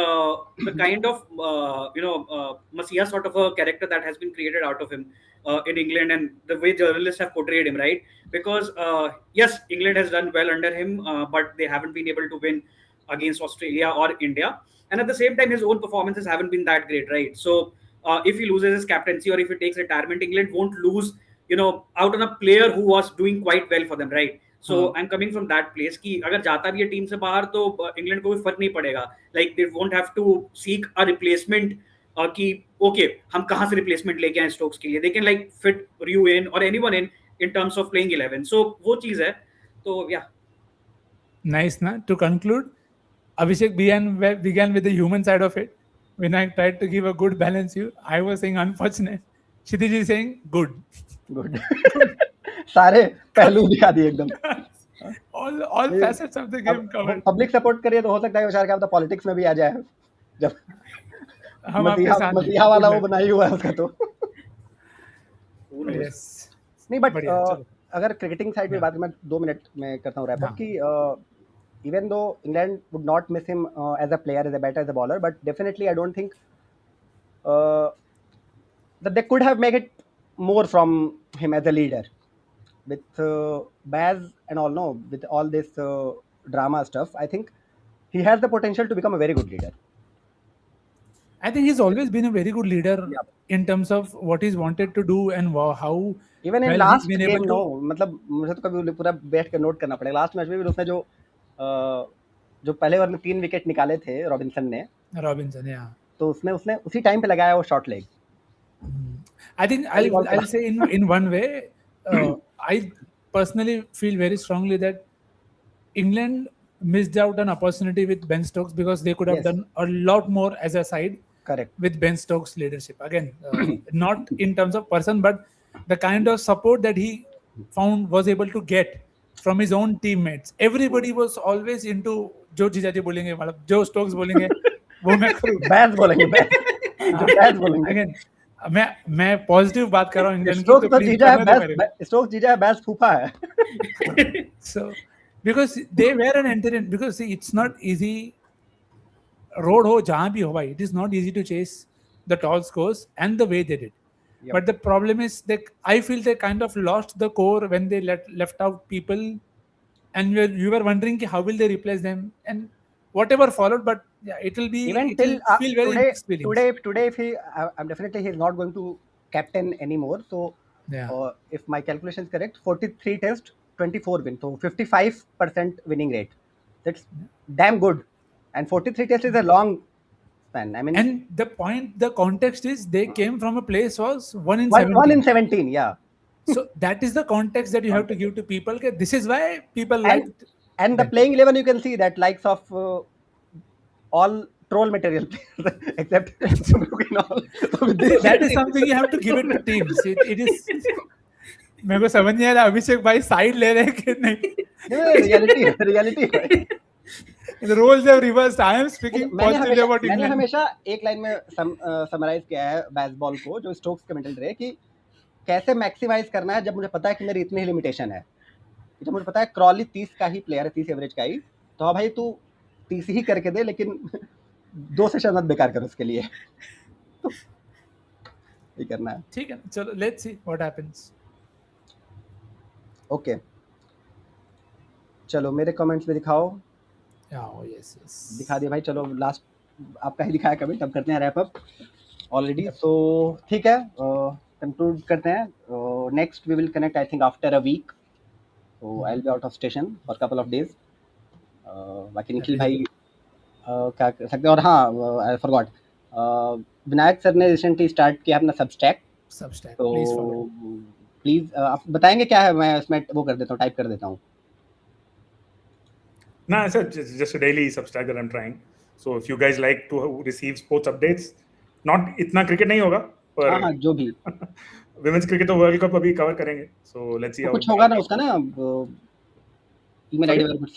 the kind of Messiah sort of a character that has been created out of him in England, and the way journalists have portrayed him, right? Because yes, England has done well under him, but they haven't been able to win against Australia or India, and at the same time, his own performances haven't been that great, right? So if he loses his captaincy or if he takes retirement, England won't lose, out on a player who was doing quite well for them, right? So I'm coming from that place कि अगर जाता भी है team से बाहर तो England को भी फर्क नहीं पड़ेगा. Like they won't have to seek a replacement कि okay हम कहाँ से replacement लेके आए स्टोक्स के लिए. They can like fit Ryu in or anyone in terms of playing 11. So वो चीज है. तो yeah. Nice, na? To conclude, Abhishek began with the human side of it. When I tried to give a good balance view, I was saying unfortunate. Kshitij is saying good. Good. सारे पहलू दिखा दिए एकदम. all facets of the game covered. Public support करिए तो हो सकता है बेचारा क्या पता पॉलिटिक्स में भी आ जाए जब हम आपके साथ मसीहा वाला वो बना ही हुआ है उसका तो. Yes. नहीं बट बढ़िया, चलो. अगर क्रिकेटिंग साइड में बात मैं 2 मिनट में करता हूँ रैप अप कि even though England would not miss him as a player, as a batter, as a bowler, but definitely I don't think that they could have made it more from him as a leader. With Baz and all, no, with all this drama stuff, I think he has the potential to become a very good leader. I think he's always been a very good leader in terms of what he's wanted to do and how Even in well last he's been game, able to. no, मतलब मुझे तो कभी पूरा बैठ कर note करना पड़ेगा. Last match में भी उसने जो पहले ओवर में 3 विकेट निकाले थे रॉबिन्सन ने, yeah. तो उसने उसी टाइम पे लगाया वो short leg. I think I'll say in one way, I personally feel very strongly that England missed out an opportunity with Ben Stokes because they could have Yes. done a lot more as a side. Correct. With Ben Stokes' leadership. Again, not in terms of person, but the kind of support that he found was able to get from his own teammates. Everybody was always into जो जीजाजी बोलेंगे, मतलब जो Stokes बोलेंगे, वो मैं करूँ. बैस बोलेंगे, बैस बोलेंगे. Again, मैं पॉजिटिव बात कर रहा हूँ इंग्लैंड की, स्टोक्स तो तो please जीजा है, करने दो मेरे को. स्टोक्स जीजा है, बैस फूफा है. So because they were an entertainment, because see, it's not easy. Road ho jahan bhi ho bhai, it is not easy to chase the tall scores and the way they did. Yep. But the problem is that I feel they kind of lost the core when they left out people, and you were wondering how will they replace them and whatever followed. But yeah, it will be Even it till will feel very mixed feelings. today if he I'm definitely he's not going to captain anymore. So Yeah. If my calculation is correct, 43 test, 24 win, so 55% winning rate. That's damn good. And 43 test is a long span. I mean, And the context is they came from a place was 1 in 1 17. in 17, yeah. So that is the context that you have to give to people. Okay, this is why people And, liked. and the playing 11, you can see that likes of all troll material players except Sumruk and all. So with this, That is something you have to give it to teams. It is. मेरे को समझ नहीं आ रहा अभिषेक भाई side ले रहे हैं कि नहीं. reality. The roles have reversed. I am speaking positively about मैंने England. हमेशा एक लाइन में समराइज किया है बेसबॉल को, जो स्टोक्स के मेंटल रहे, कि कैसे मैक्सिमाइज करना है जब मुझे पता है कि मेरी इतनी ही लिमिटेशन है. जब मुझे पता है क्रॉली 30 का ही प्लेयर है, 30 एवरेज का ही, तो हाँ भाई तू 30 ही करके दे, लेकिन 2 सेशन मत बेकार कर उसके लिए. ये करना है. ठीक है, चलो let's see what happens. Okay, चलो मेरे कमेंट्स में दिखाओ. Oh yes. दिखा दिया भाई. चलो लास्ट आपका ही दिखाया कमेंट, अब करते हैं रैप अप ऑलरेडी. सो ठीक है, कंक्लूड करते हैं. Next we will connect I think after a week. So I will be out of station for couple of days. बाकी निखिल भाई क्या कर सकते हैं. और हाँ, आई फॉरगॉट, विनायक सर ने रिसेंटली स्टार्ट किया अपना सबस्टैक. तो please follow. प्लीज आप बताएंगे क्या है, मैं उसमें वो कर देता हूँ, टाइप कर देता हूँ. No, it's just a daily Substack that I'm trying. So if you guys like to receive sports updates, not इतना cricket नहीं होगा, पर हाँ जो भी विमेंस क्रिकेट तो वर्ल्ड कप अभी कवर करेंगे, सो लेट्स सी तो हाउ कुछ होगा ना उसका ना ईमेल Sorry? आईडी पर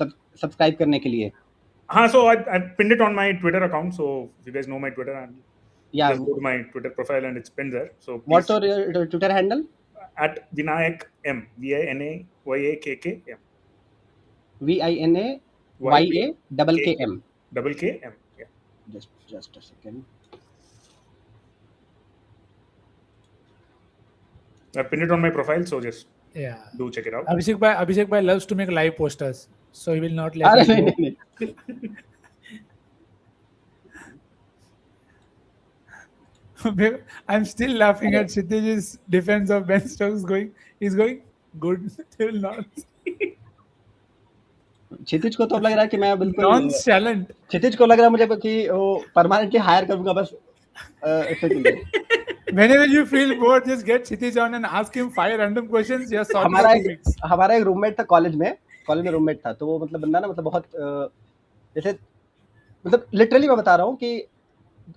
सब्सक्राइब करने के लिए. हाँ, so I pinned it on my Twitter account, so if you guys know my Twitter, and Yeah. just go to my Twitter profile and it's pinned there. So What's please, your Twitter handle? at Vinayak M, VINAYAKKM, VINAYAKKM. double KM. Yeah. Just a second. I pinned it on my profile, so just Yeah. do check it out. Abhishek bhai loves to make live posters, so he will not let अरे us go. नहीं. I'm still laughing at Kshitij's defense of Ben Stokes he's going good till not क्षितिज को तो अब लग रहा है कि मैं बिल्कुल nonchalant. क्षितिज को लग रहा है मुझे कि वो परमानेंटली हायर करूंगा बस इससे के लिए. Whenever you feel bored, just get Kshitij on and ask him 5 random questions. Yes, हमारा एक रूममेट था कॉलेज में रूममेट था, तो वो मतलब बंदा ना मतलब बहुत जैसे मतलब लिटरली मैं बता रहा हूँ कि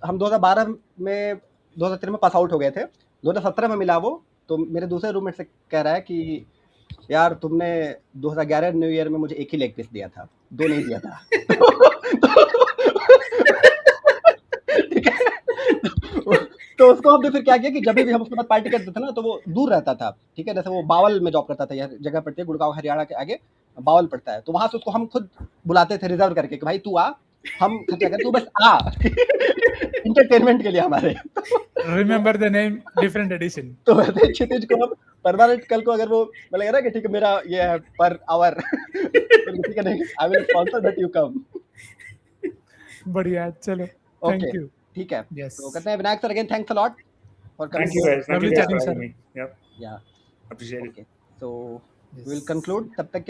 हम 2012 में 2013 में पास आउट हो गए थे, 2017 में मिला वो, तो मेरे दूसरे रूममेट से कह रहा है कि यार तुमने 2011 न्यू ईयर में मुझे एक ही लेग पीस दिया था, 2 नहीं दिया था. ठीक है, तो उसको हमने फिर क्या किया कि जब भी हम उसके बाद पार्टी करते थे ना, तो वो दूर रहता था. ठीक है, जैसे वो बावल में जॉब करता था, यार जगह पड़ती है गुड़गांव हरियाणा के आगे बावल पड़ता है, तो वहां से उसको हम खुद बुलाते थे रिजर्व करके कि भाई तू आ, हम क्या करें, तू बस आ एंटरटेनमेंट के लिए हमारे. Remember the name, different edition. तो वैसे क्षितिज को अब परमानेंट कल को अगर वो बोलेगा ना कि ठीक है मेरा ये है पर आवर, ठीक है नहीं, I will sponsor that you come. बढ़िया, चलो. Thank Okay. you. ठीक है. Yes. तो कहते हैं Vinayak sir, again thanks a lot for Thank you guys. Thank Lovely you guys chatting, for sir. having me. Yep. Yeah Appreciate it. Okay, so Yes. We will conclude. तब तक